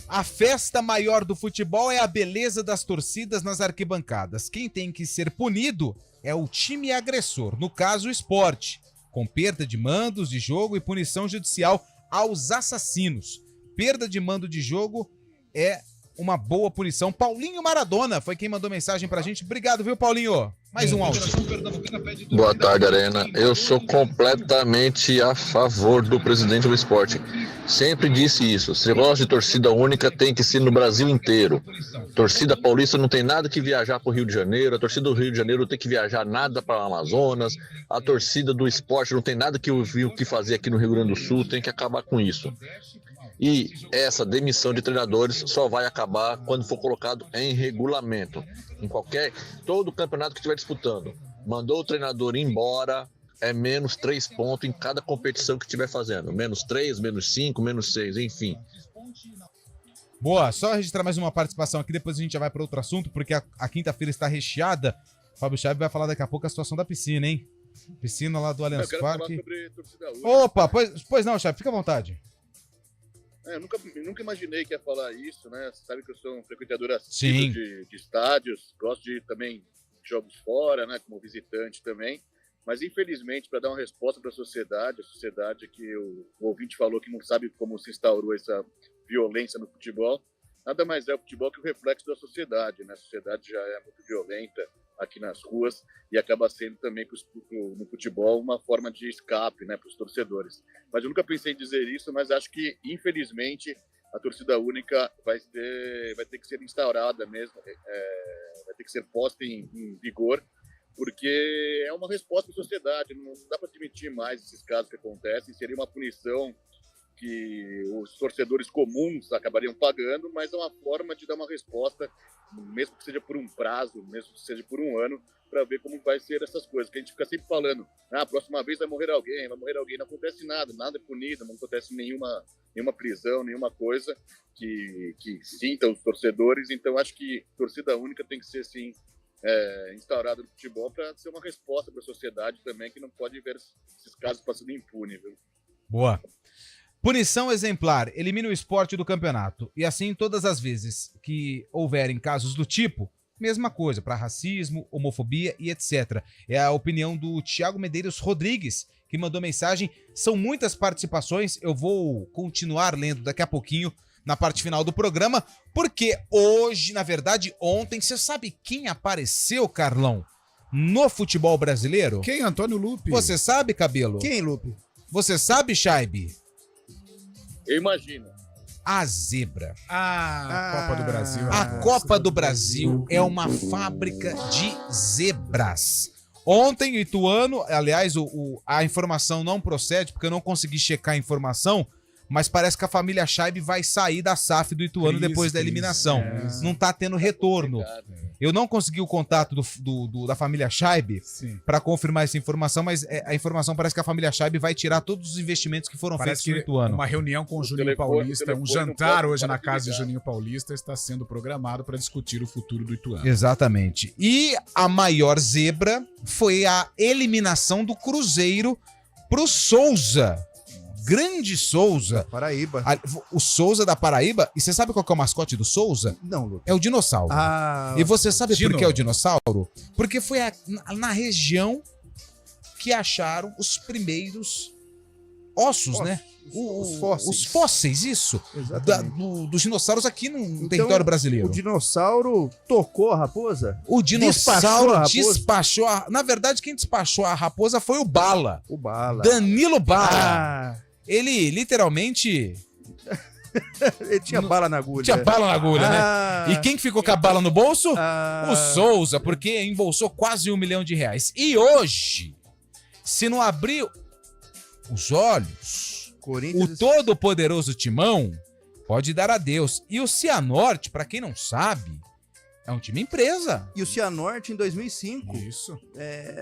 A festa maior do futebol é a beleza das torcidas nas arquibancadas. Quem tem que ser punido é o time agressor, no caso o Sport, com perda de mandos de jogo e punição judicial aos assassinos. Perda de mando de jogo é uma boa punição. Paulinho Maradona foi quem mandou mensagem pra gente. Obrigado, viu, Paulinho? Mais um áudio. Boa tarde, Arena. Eu sou completamente a favor do presidente do esporte. Sempre disse isso. Se gosta de torcida única, tem que ser no Brasil inteiro. Torcida paulista não tem nada que viajar para o Rio de Janeiro. A torcida do Rio de Janeiro não tem que viajar nada para o Amazonas. A torcida do esporte não tem nada que fazer aqui no Rio Grande do Sul. Tem que acabar com isso. E essa demissão de treinadores só vai acabar quando for colocado em regulamento. Todo campeonato que estiver disputando, mandou o treinador embora, é menos 3 pontos em cada competição que estiver fazendo. Menos 3, menos 5, menos 6, enfim. Boa, só registrar mais uma participação aqui, depois a gente já vai para outro assunto, porque a quinta-feira está recheada. O Fábio Chaves vai falar daqui a pouco a situação da piscina, hein? Piscina lá do Allianz Parque. Opa, pois não, Chaves, fica à vontade. Eu nunca imaginei que ia falar isso, né? Você sabe que eu sou um frequentador assíduo de estádios, gosto de ir também de jogos fora, né? Como visitante também. Mas, infelizmente, para dar uma resposta para a sociedade que o ouvinte falou que não sabe como se instaurou essa violência no futebol, nada mais é o futebol que o reflexo da sociedade, né? A sociedade já é muito violenta aqui nas ruas e acaba sendo também no futebol uma forma de escape, né, para os torcedores. Mas eu nunca pensei em dizer isso, mas acho que, infelizmente, a torcida única vai ter que ser instaurada mesmo, vai ter que ser posta em vigor, porque é uma resposta da sociedade, não dá para admitir mais esses casos que acontecem, seria uma punição que os torcedores comuns acabariam pagando, mas é uma forma de dar uma resposta, mesmo que seja por um prazo, mesmo que seja por um ano, para ver como vai ser essas coisas, que a gente fica sempre falando, a próxima vez vai morrer alguém, não acontece nada é punido, não acontece nenhuma prisão, nenhuma coisa que sinta os torcedores, então acho que torcida única tem que ser, sim, instaurada no futebol para ser uma resposta para a sociedade também, que não pode ver esses casos passando impune, viu? Boa. Punição exemplar, elimina o esporte do campeonato. E assim, todas as vezes que houverem casos do tipo, mesma coisa, para racismo, homofobia e etc. É a opinião do Thiago Medeiros Rodrigues, que mandou mensagem. São muitas participações, eu vou continuar lendo daqui a pouquinho na parte final do programa, porque hoje, na verdade, ontem, você sabe quem apareceu, Carlão, no futebol brasileiro? Quem? Antônio Lupe. Você sabe, Cabelo? Quem, Lupe? Você sabe, Shaibi? Eu imagino. A zebra. Copa do Brasil. A Copa do Brasil é uma fábrica de zebras. Ontem, o Ituano, aliás, a informação não procede, porque eu não consegui checar a informação, mas parece que a família Scheibe vai sair da SAF do Ituano depois da eliminação. Não tá tendo retorno. Eu não consegui o contato da família Scheibe para confirmar essa informação, mas a informação parece que a família Scheibe vai tirar todos os investimentos que foram feitos no Ituano. Uma reunião com o Juninho Paulista, um jantar hoje na casa de Juninho Paulista está sendo programado para discutir o futuro do Ituano. Exatamente. E a maior zebra foi a eliminação do Cruzeiro pro Souza. Grande Souza. Paraíba. O Souza da Paraíba. E você sabe qual que é o mascote do Souza? Não, Lucas. É o dinossauro. E você sabe por que é o dinossauro? Porque foi na região que acharam os primeiros ossos, né? Os fósseis. Os fósseis, isso. Dos dinossauros aqui no território brasileiro. O dinossauro tocou a raposa? O dinossauro despachou a... Na verdade, quem despachou a raposa foi o Bala. O Bala. Danilo Bala. Ele literalmente... Ele tinha bala na agulha. Tinha bala na agulha, né? E quem ficou com a bala no bolso? O Souza, porque embolsou quase R$1 milhão. E hoje, se não abrir os olhos, o todo-poderoso Timão pode dar adeus. E o Cianorte, pra quem não sabe, é um time empresa. E o Cianorte, em 2005,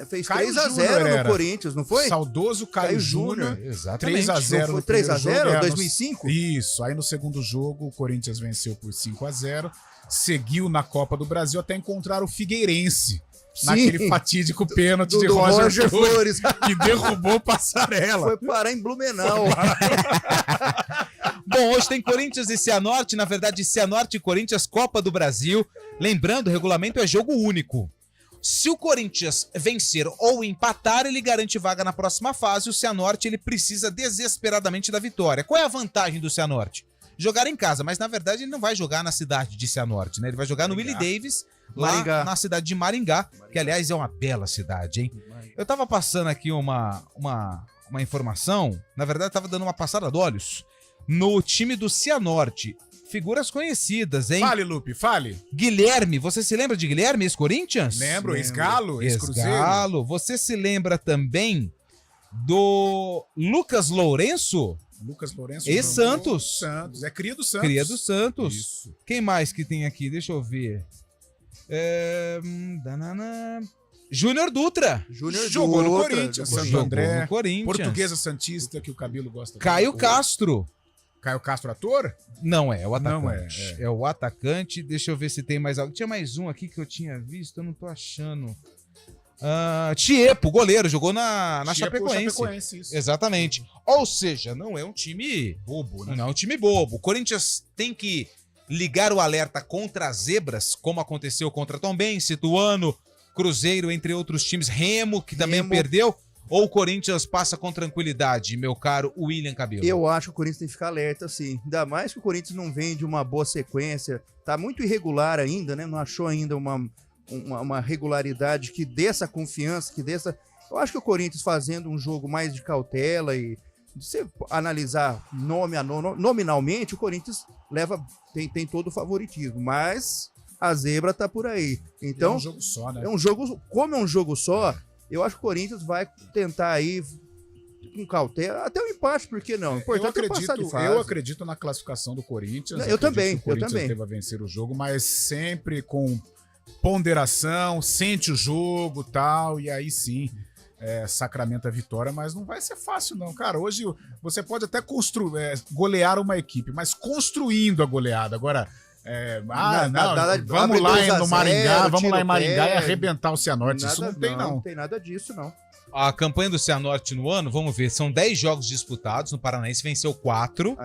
fez Caio 3x0 no Corinthians, não foi? Saudoso Caio Júnior. Exatamente. 3x0 no 3x0 2005? Isso. Aí no segundo jogo, o Corinthians venceu por 5x0. Seguiu na Copa do Brasil até encontrar o Figueirense. Naquele fatídico pênalti de Roger Flores, que derrubou Passarela. Foi parar em Blumenau. Bom, hoje tem Corinthians e Cianorte, na verdade Cianorte e Corinthians, Copa do Brasil. Lembrando, o regulamento é jogo único. Se o Corinthians vencer ou empatar, ele garante vaga na próxima fase. O Cianorte, ele precisa desesperadamente da vitória. Qual é a vantagem do Cianorte? Jogar em casa, mas na verdade ele não vai jogar na cidade de Cianorte, né? Ele vai jogar no Willie Davis, lá na cidade de Maringá, que aliás é uma bela cidade, hein? Eu tava passando aqui uma informação, na verdade eu tava dando uma passada de olhos, no time do Cianorte. Figuras conhecidas, hein? Fale, Lupe, fale. Guilherme, você se lembra de Guilherme, ex-Corinthians? Lembro, ex-Galo, ex-Cruzeiro. Ex-Galo. Você se lembra também do Lucas Lourenço? Lucas Lourenço. Ex-Santos. É cria do Santos. Cria do Santos. Isso. Quem mais que tem aqui? Deixa eu ver. Júnior Dutra. Jogou no Corinthians. Santo André. No Corinthians. Portuguesa Santista, que o Cabelo gosta. Caio Castro. Caio Castro, ator? Não é, o atacante. Não é o atacante. Deixa eu ver se tem mais algo. Tinha mais um aqui que eu tinha visto, eu não tô achando. Tiepo, goleiro, jogou na Chapecoense. Isso. Exatamente. Ou seja, não é um time bobo, né? Não é um time bobo. O Corinthians tem que ligar o alerta contra as zebras, como aconteceu contra Tombense, Ituano, Cruzeiro, entre outros times, Remo, que também perdeu. Ou o Corinthians passa com tranquilidade, meu caro William Cabelo? Eu acho que o Corinthians tem que ficar alerta, sim. Ainda mais que o Corinthians não vem de uma boa sequência. Tá muito irregular ainda, né? Não achou ainda uma regularidade que dê essa confiança, que dê essa... Eu acho que o Corinthians fazendo um jogo mais de cautela e se você analisar nominalmente, o Corinthians tem todo o favoritismo, mas a zebra tá por aí. Então, é um jogo só, né? Como é um jogo só, eu acho que o Corinthians vai tentar aí com cautela, até o empate, por que não? O importante é passar de fase. Eu acredito na classificação do Corinthians. Eu também. O Corinthians deva vencer o jogo, mas sempre com ponderação, sente o jogo e tal, e aí sim sacramenta a vitória, mas não vai ser fácil não, cara. Hoje você pode até golear uma equipe, mas construindo a goleada. Agora, vamos lá no Maringá, vamos lá em Maringá e arrebentar o Cianorte. Isso não tem, não. Não tem nada disso, não. A campanha do Cianorte no ano, vamos ver, são 10 jogos disputados, no Paranaense venceu 4,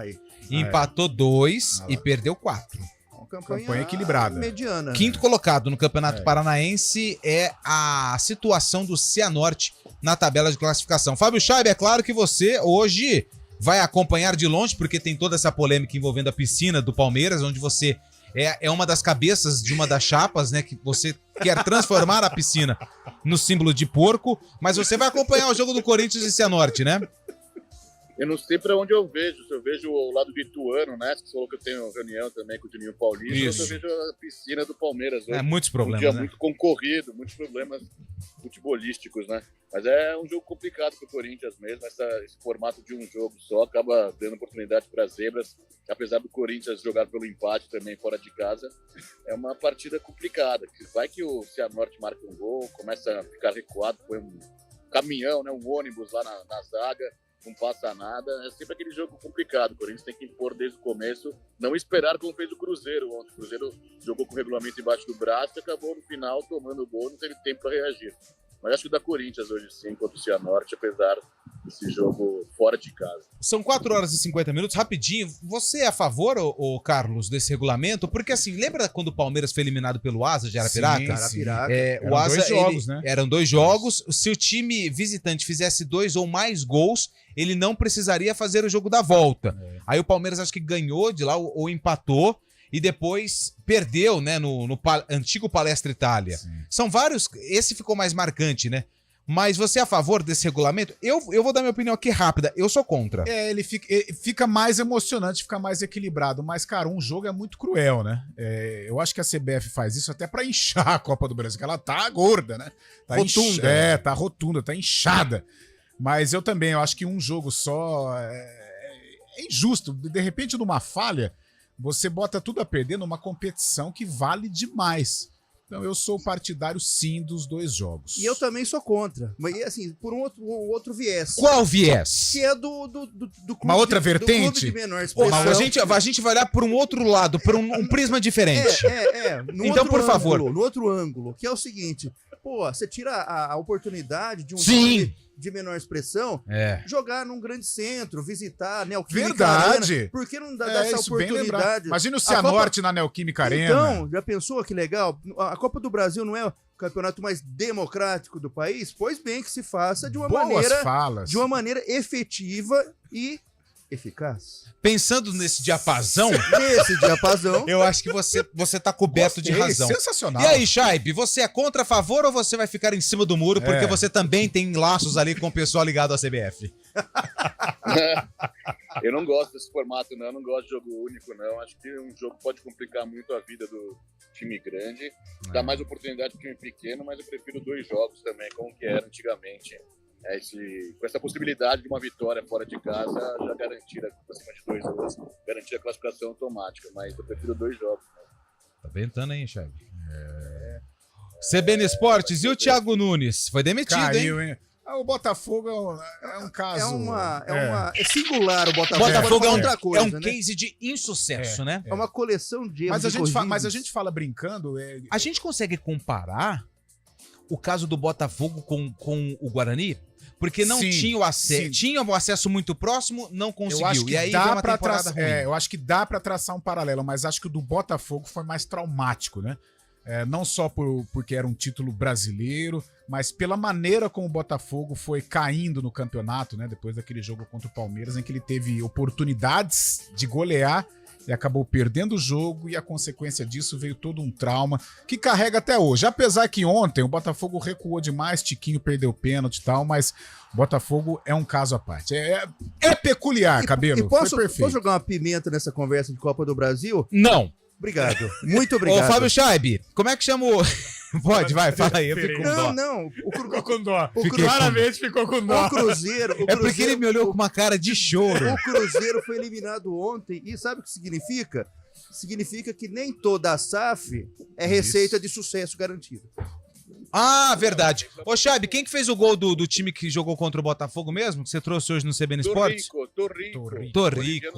empatou 2 e perdeu 4. campanha equilibrada. Mediana. Quinto colocado no Campeonato Paranaense é a situação do Cianorte na tabela de classificação. Fábio Chaib, é claro que você hoje vai acompanhar de longe, porque tem toda essa polêmica envolvendo a piscina do Palmeiras, onde você é uma das cabeças de uma das chapas, né? Que você quer transformar a piscina no símbolo de porco, mas você vai acompanhar o jogo do Corinthians e Cianorte, né? Eu não sei pra onde eu vejo. Se eu vejo o lado do Ituano, né? Você falou que eu tenho reunião também com o Juninho Paulista. Isso. Ou se eu vejo a piscina do Palmeiras hoje. Muitos problemas, Um dia né? muito concorrido, muitos problemas futebolísticos, né? Mas é um jogo complicado pro Corinthians mesmo. Esse formato de um jogo só acaba dando oportunidade para as zebras. Apesar do Corinthians jogar pelo empate também fora de casa, é uma partida complicada. Vai que o Cianorte marca um gol, começa a ficar recuado, põe um caminhão, né? Um ônibus lá na zaga. Não passa nada, é sempre aquele jogo complicado. O Corinthians tem que impor desde o começo, não esperar como fez o Cruzeiro ontem. O Cruzeiro jogou com o regulamento embaixo do braço e acabou no final tomando o gol, não teve tempo para reagir. Mas acho que o da Corinthians hoje sim, contra o Cianorte, apesar desse jogo fora de casa. São 4 horas e 50 minutos, rapidinho. Você é a favor, ô Carlos, desse regulamento? Porque assim, lembra quando o Palmeiras foi eliminado pelo Asa de Arapiraca? Sim. O Asa, 2 jogos, né? Eram 2 jogos. Se o time visitante fizesse 2 ou mais gols, ele não precisaria fazer o jogo da volta. Aí o Palmeiras acho que ganhou de lá ou empatou e depois perdeu, né, no antigo Palestra Itália. Sim. São vários, esse ficou mais marcante, né? Mas você é a favor desse regulamento? Eu vou dar minha opinião aqui rápida, eu sou contra. Ele fica mais emocionante, fica mais equilibrado, mas, cara, um jogo é muito cruel, né? Eu acho que a CBF faz isso até pra inchar a Copa do Brasil, que ela tá gorda, né? Tá Rotunda. tá rotunda, tá inchada. Mas eu acho que um jogo só é injusto. De repente, numa falha, você bota tudo a perder numa competição que vale demais. Então eu sou partidário sim dos 2 jogos. E eu também sou contra. Mas assim, por um outro viés. Qual viés? Que é do clube. Uma outra vertente? Do clube de menor expressão. A gente vai olhar por um outro lado, por um prisma diferente. Então, por favor. No outro ângulo, que é o seguinte. Pô, você tira a oportunidade de um Sim. time de menor expressão jogar num grande centro, visitar a Neoquímica Verdade. Arena. Por que não dá essa isso, bem lembrado. oportunidade? Imagina o Cianorte na Neoquímica Arena. Então, já pensou que legal? A Copa do Brasil não é o campeonato mais democrático do país? Pois bem que se faça de uma maneira efetiva e eficaz. Pensando nesse diapasão, eu acho que você tá coberto de razão. Sensacional. E aí, Chaib, você é contra, a favor ou você vai ficar em cima do muro porque você também tem laços ali com o pessoal ligado à CBF? Eu não gosto desse formato, não. Eu não gosto de jogo único, não. Acho que um jogo pode complicar muito a vida do time grande. Dá mais oportunidade pro time pequeno, mas eu prefiro 2 jogos também, como que era antigamente. Com essa possibilidade de uma vitória fora de casa já garantida, acima de 2 gols, garantir a classificação automática, mas eu prefiro 2 jogos. Tá ventando aí, Chaib. CBN Esportes e o Thiago Nunes. Foi demitido, Caiu, hein? O Botafogo é um caso... É singular o Botafogo. Botafogo é outra coisa, um case de insucesso, né? É uma coleção de erros. Mas a gente fala brincando... A gente consegue comparar o caso do Botafogo com o Guarani? Porque não tinha o acesso. Tinha o acesso muito próximo, não conseguiu. Eu acho que e aí dá uma pra temporada ruim. eu acho que dá pra traçar um paralelo, mas acho que o do Botafogo foi mais traumático, né? Não só porque era um título brasileiro, mas pela maneira como o Botafogo foi caindo no campeonato, né? Depois daquele jogo contra o Palmeiras, em que ele teve oportunidades de golear e acabou perdendo o jogo, e a consequência disso veio todo um trauma que carrega até hoje. Apesar que ontem o Botafogo recuou demais, Tiquinho perdeu pênalti e tal, mas o Botafogo é um caso à parte. É peculiar, Cabelo. E posso jogar uma pimenta nessa conversa de Copa do Brasil? Não. Obrigado. Muito obrigado. Ô, Fábio Chaib, como é que chama o... Pode, vai, fala aí. Eu fico com dó. Não. Ficou com dó. Claramente ficou com dó. O Cruzeiro... É porque ele me olhou com uma cara de choro. O Cruzeiro foi eliminado ontem e sabe o que significa? Significa que nem toda a SAF é receita de sucesso garantida. Ah, verdade. Ô, Chaib, quem que fez o gol do time que jogou contra o Botafogo mesmo? Que você trouxe hoje no CBN Esportes? Torrico.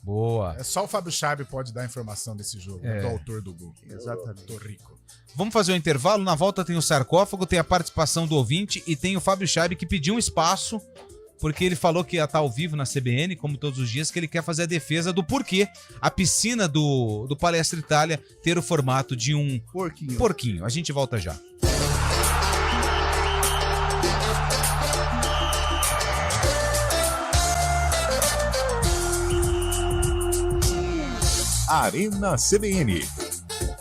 Boa. Só o Fábio Chaib pode dar informação desse jogo, do autor do gol. Exatamente. Torrico. Vamos fazer um intervalo. Na volta tem o sarcófago, tem a participação do ouvinte e tem o Fábio Chaib que pediu um espaço porque ele falou que ia estar ao vivo na CBN, como todos os dias, que ele quer fazer a defesa do porquê a piscina do Palestra Itália ter o formato de um porquinho. A gente volta já. Arena CBN.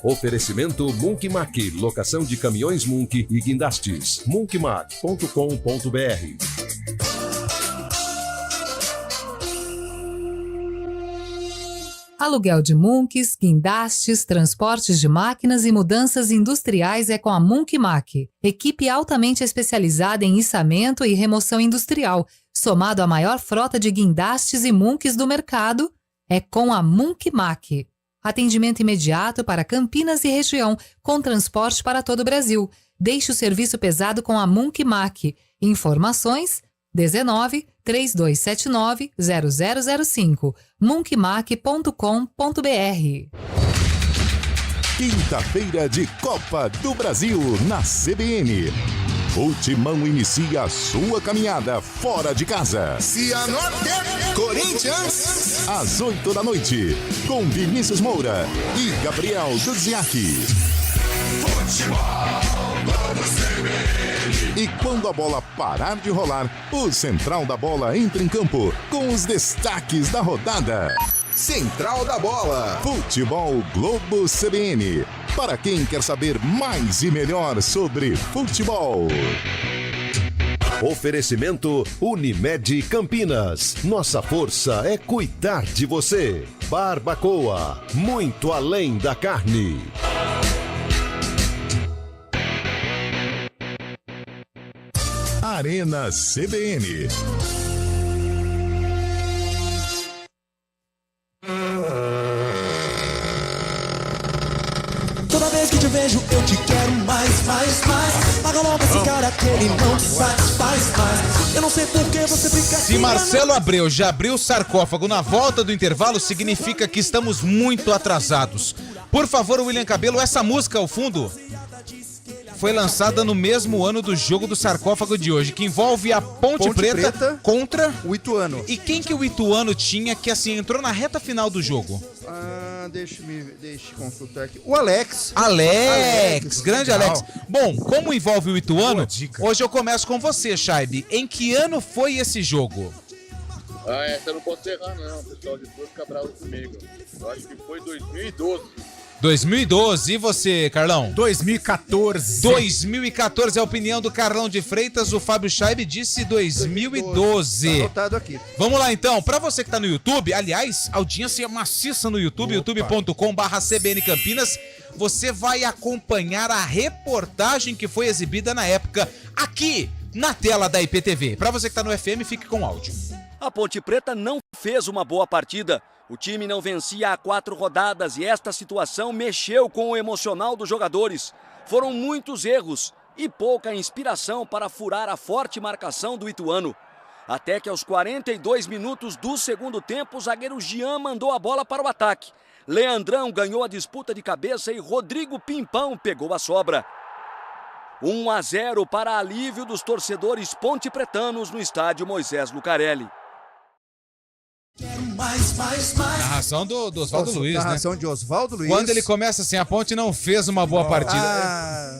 Oferecimento Munk Mac, locação de caminhões Munk e guindastes. munkmac.com.br. Aluguel de Munks, guindastes, transportes de máquinas e mudanças industriais é com a Munk Mac. Equipe altamente especializada em içamento e remoção industrial, somado à maior frota de guindastes e Munks do mercado, é com a Munk Mac. Atendimento imediato para Campinas e região, com transporte para todo o Brasil. Deixe o serviço pesado com a Munk Mac. Informações 19 3279 0005. munkmac.com.br. Quinta-feira de Copa do Brasil na CBN. O Timão inicia a sua caminhada fora de casa. Cianorte, Corinthians. Às 8 da noite, com Vinícius Moura e Gabriel Duziaki. E quando a bola parar de rolar, o Central da Bola entra em campo com os destaques da rodada. Central da Bola. Futebol Globo CBN. Para quem quer saber mais e melhor sobre futebol. Oferecimento Unimed Campinas. Nossa força é cuidar de você. Barbacoa, muito além da carne. Arena CBN. Toda vez que te vejo eu te quero mais. Paga logo esse cara que ele não te satisfaz mais. Eu não sei por que você fica Se Marcelo Abreu já abriu o sarcófago na volta do intervalo, significa que estamos muito atrasados. Por favor, William Cabelo, essa música ao fundo foi lançada no mesmo ano do jogo do sarcófago de hoje, que envolve a Ponte Preta contra o Ituano. E quem que o Ituano tinha que, assim, entrou na reta final do jogo? Deixa eu consultar aqui. O Alex. Grande Alex. Bom, como envolve o Ituano, hoje eu começo com você, Shaibe. Em que ano foi esse jogo? Essa eu não posso errar, não. O pessoal de tudo fica bravo comigo. Eu acho que foi 2012. 2012. E você, Carlão? 2014. 2014 é a opinião do Carlão de Freitas. O Fábio Scheibe disse 2012. Tá anotado aqui. Vamos lá, então. Pra você que tá no YouTube, aliás, audiência maciça no YouTube, youtube.com/CBN Campinas, você vai acompanhar a reportagem que foi exibida na época aqui na tela da IPTV. Pra você que tá no FM, fique com áudio. A Ponte Preta não fez uma boa partida. O time não vencia há 4 rodadas e esta situação mexeu com o emocional dos jogadores. Foram muitos erros e pouca inspiração para furar a forte marcação do Ituano. Até que aos 42 minutos do segundo tempo, o zagueiro Jean mandou a bola para o ataque. Leandrão ganhou a disputa de cabeça e Rodrigo Pimpão pegou a sobra. 1-0 para alívio dos torcedores pontepretanos no estádio Moisés Lucarelli. Narração do Oswaldo Luiz, né? Narração de Oswaldo Luiz. Quando ele começa assim, a Ponte não fez uma boa partida.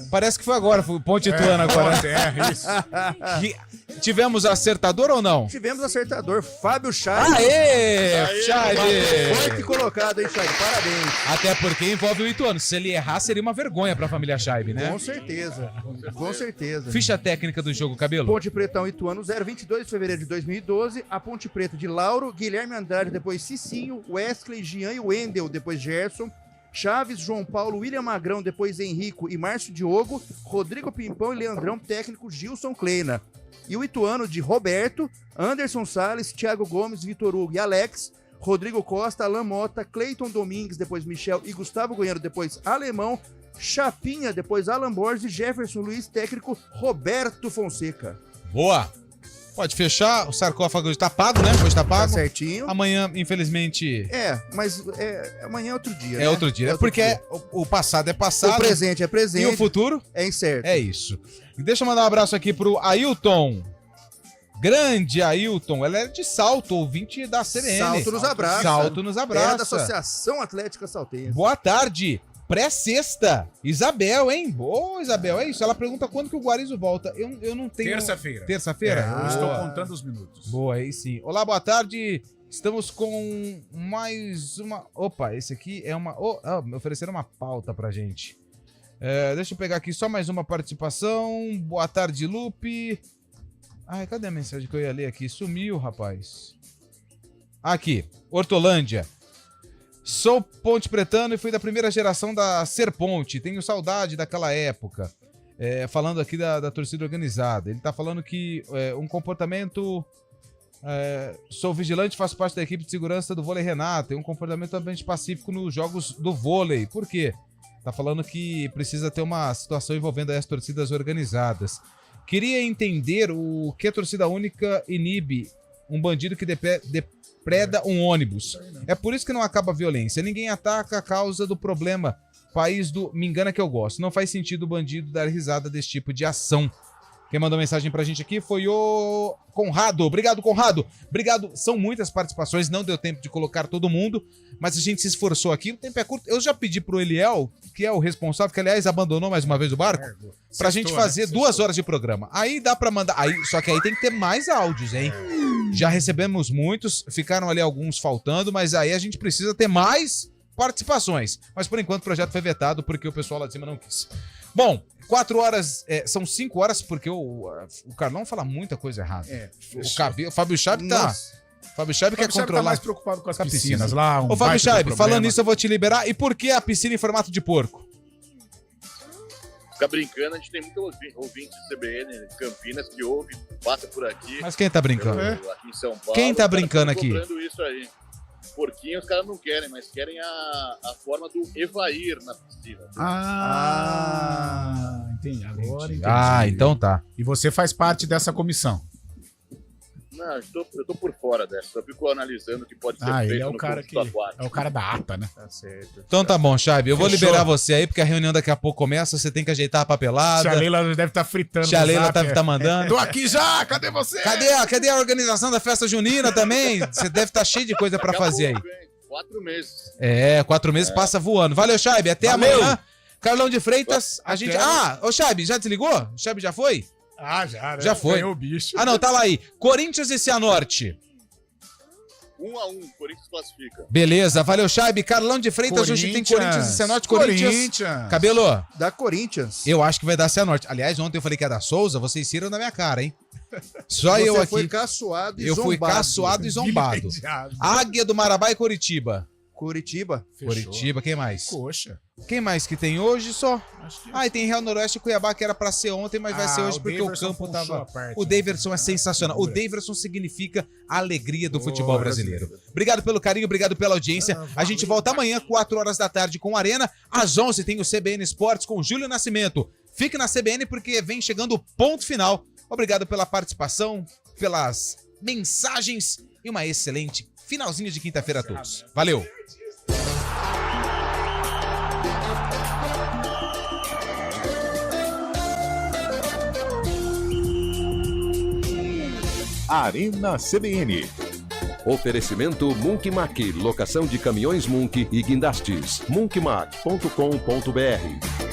Parece que foi agora, foi o Ponte Ituano agora. Isso. Tivemos acertador ou não? Tivemos acertador, Fábio Scheibe. Aê, Scheibe! Forte colocado, hein, Scheibe? Parabéns. Até porque envolve o Ituano. Se ele errar, seria uma vergonha pra família Scheibe, né? Com certeza. Com certeza. Ficha técnica do jogo, Cabelo. Ponte Pretão Ituano 0, 22 de fevereiro de 2012. A Ponte Preta de Lauro, Guilherme Andrade, depois Cicinho, Wesley, Jean e Wendel, depois Gerson. Chaves, João Paulo, William Magrão, depois Henrico e Márcio Diogo. Rodrigo Pimpão e Leandrão, técnico Gilson Kleina. E o Ituano de Roberto, Anderson Salles, Thiago Gomes, Vitor Hugo e Alex, Rodrigo Costa, Alan Mota, Cleiton Domingues, depois Michel e Gustavo Goiano, depois Alemão, Chapinha, depois Alan Borges e Jefferson Luiz, técnico Roberto Fonseca. Boa! Pode fechar, o sarcófago está pago, né? Hoje tá pago. Tá certinho. Amanhã, infelizmente... Mas amanhã é outro dia, É outro dia, porque o passado é passado. O presente é presente. E o futuro? É incerto. É isso. Deixa eu mandar um abraço aqui pro Ailton Grande Ailton, ela é de Salto, ouvinte da CBN. Salto nos abraça. Salto nos abraça. É da Associação Atlética Saltense. Boa tarde. Pré-sexta. Isabel, hein? Boa, Isabel, é isso. Ela pergunta quando que o Guarizo volta. Eu não tenho... Terça-feira. Terça-feira? Eu estou contando os minutos. Boa, aí sim. Olá, boa tarde. Estamos com mais uma... Opa, esse aqui é uma... me ofereceram uma pauta pra gente. Deixa eu pegar aqui só mais uma participação. Boa tarde, Lupe. Ai, cadê a mensagem que eu ia ler aqui? Sumiu, rapaz. Aqui, Hortolândia. Sou ponte pretano e fui da primeira geração da Serponte. Tenho saudade daquela época. Falando aqui da torcida organizada. Ele tá falando que um comportamento... sou vigilante, faço parte da equipe de segurança do vôlei Renata. Tem um comportamento totalmente pacífico nos jogos do vôlei. Por quê? Tá falando que precisa ter uma situação envolvendo as torcidas organizadas. Queria entender o que a torcida única inibe um bandido que depreda um ônibus. É por isso que não acaba a violência. Ninguém ataca a causa do problema. País do me engana que eu gosto. Não faz sentido o bandido dar risada desse tipo de ação. Quem mandou mensagem pra gente aqui foi o Conrado. Obrigado, Conrado. Obrigado. São muitas participações, não deu tempo de colocar todo mundo, mas a gente se esforçou aqui. O tempo é curto. Eu já pedi pro Eliel, que é o responsável, que aliás abandonou mais uma vez o barco, pra gente fazer 2 horas de programa. Aí dá pra mandar... Só que aí tem que ter mais áudios, hein? Já recebemos muitos, ficaram ali alguns faltando, mas aí a gente precisa ter mais participações. Mas por enquanto o projeto foi vetado porque o pessoal lá de cima não quis. Bom, 4 horas, são 5 horas porque o Carlão fala muita coisa errada. O Fábio Chaib tá... Fábio Chaib quer controlar... Tá mais preocupado com as piscinas lá. Ô Fábio Chaib, falando nisso eu vou te liberar. E por que a piscina em formato de porco? Fica brincando, a gente tem muito ouvinte de CBN Campinas que ouve, passa por aqui. Mas quem tá brincando? Aqui em São Paulo. Quem tá brincando aqui? Isso aí. Porquinho os caras não querem, mas querem a forma do Evair na piscina. Entendi. Agora entendi. Então tá. E você faz parte dessa comissão? Não, eu tô por fora dessa. Eu fico analisando o que pode ser feito ele é o no cara curso aquático. É o cara da ata, né? Tá certo. Então tá bom, Chaib. Eu vou Fechou. liberar você aí, porque a reunião daqui a pouco começa. Você tem que ajeitar a papelada. Tia Leila deve estar fritando. Tia Leila tá mandando. Tô aqui já, cadê você? Cadê a organização da festa junina também? Você deve estar cheio de coisa pra fazer aí. 4 meses. 4 meses passa voando. Valeu, Chaib. Até amanhã. Carlão de Freitas, a gente... ô Chaib, já desligou? O Chaib já foi? Já, né? Já foi. Ganhou o bicho. Não, tá lá aí. Corinthians e Cianorte. 1-1, Corinthians classifica. Beleza, valeu, Chaib. Carlão de Freitas, hoje tem Corinthians e Cianorte. Corinthians. Cabelo. Da Corinthians. Eu acho que vai dar Cianorte. Aliás, ontem eu falei que ia dar Souza, vocês riram na minha cara, hein? Só Você eu aqui. foi caçoado e eu zombado. fui caçoado e zombado. Águia do Marabá e Coritiba. Curitiba. Coritiba, quem mais? Coxa. Quem mais que tem hoje só? E tem Real Noroeste e Cuiabá, que era pra ser ontem, mas vai ser hoje porque o campo tava... O Daverson é sensacional. O Daverson significa a alegria do futebol brasileiro. Obrigado pelo carinho, obrigado pela audiência. A gente volta amanhã, 4 horas da tarde, com Arena. Às 11 tem o CBN Esportes com Júlio Nascimento. Fique na CBN porque vem chegando o ponto final. Obrigado pela participação, pelas mensagens e uma excelente finalzinho de quinta-feira a todos. Valeu! Arena CBN. Oferecimento Munkmac, locação de caminhões Munk e guindastes. munkmac.com.br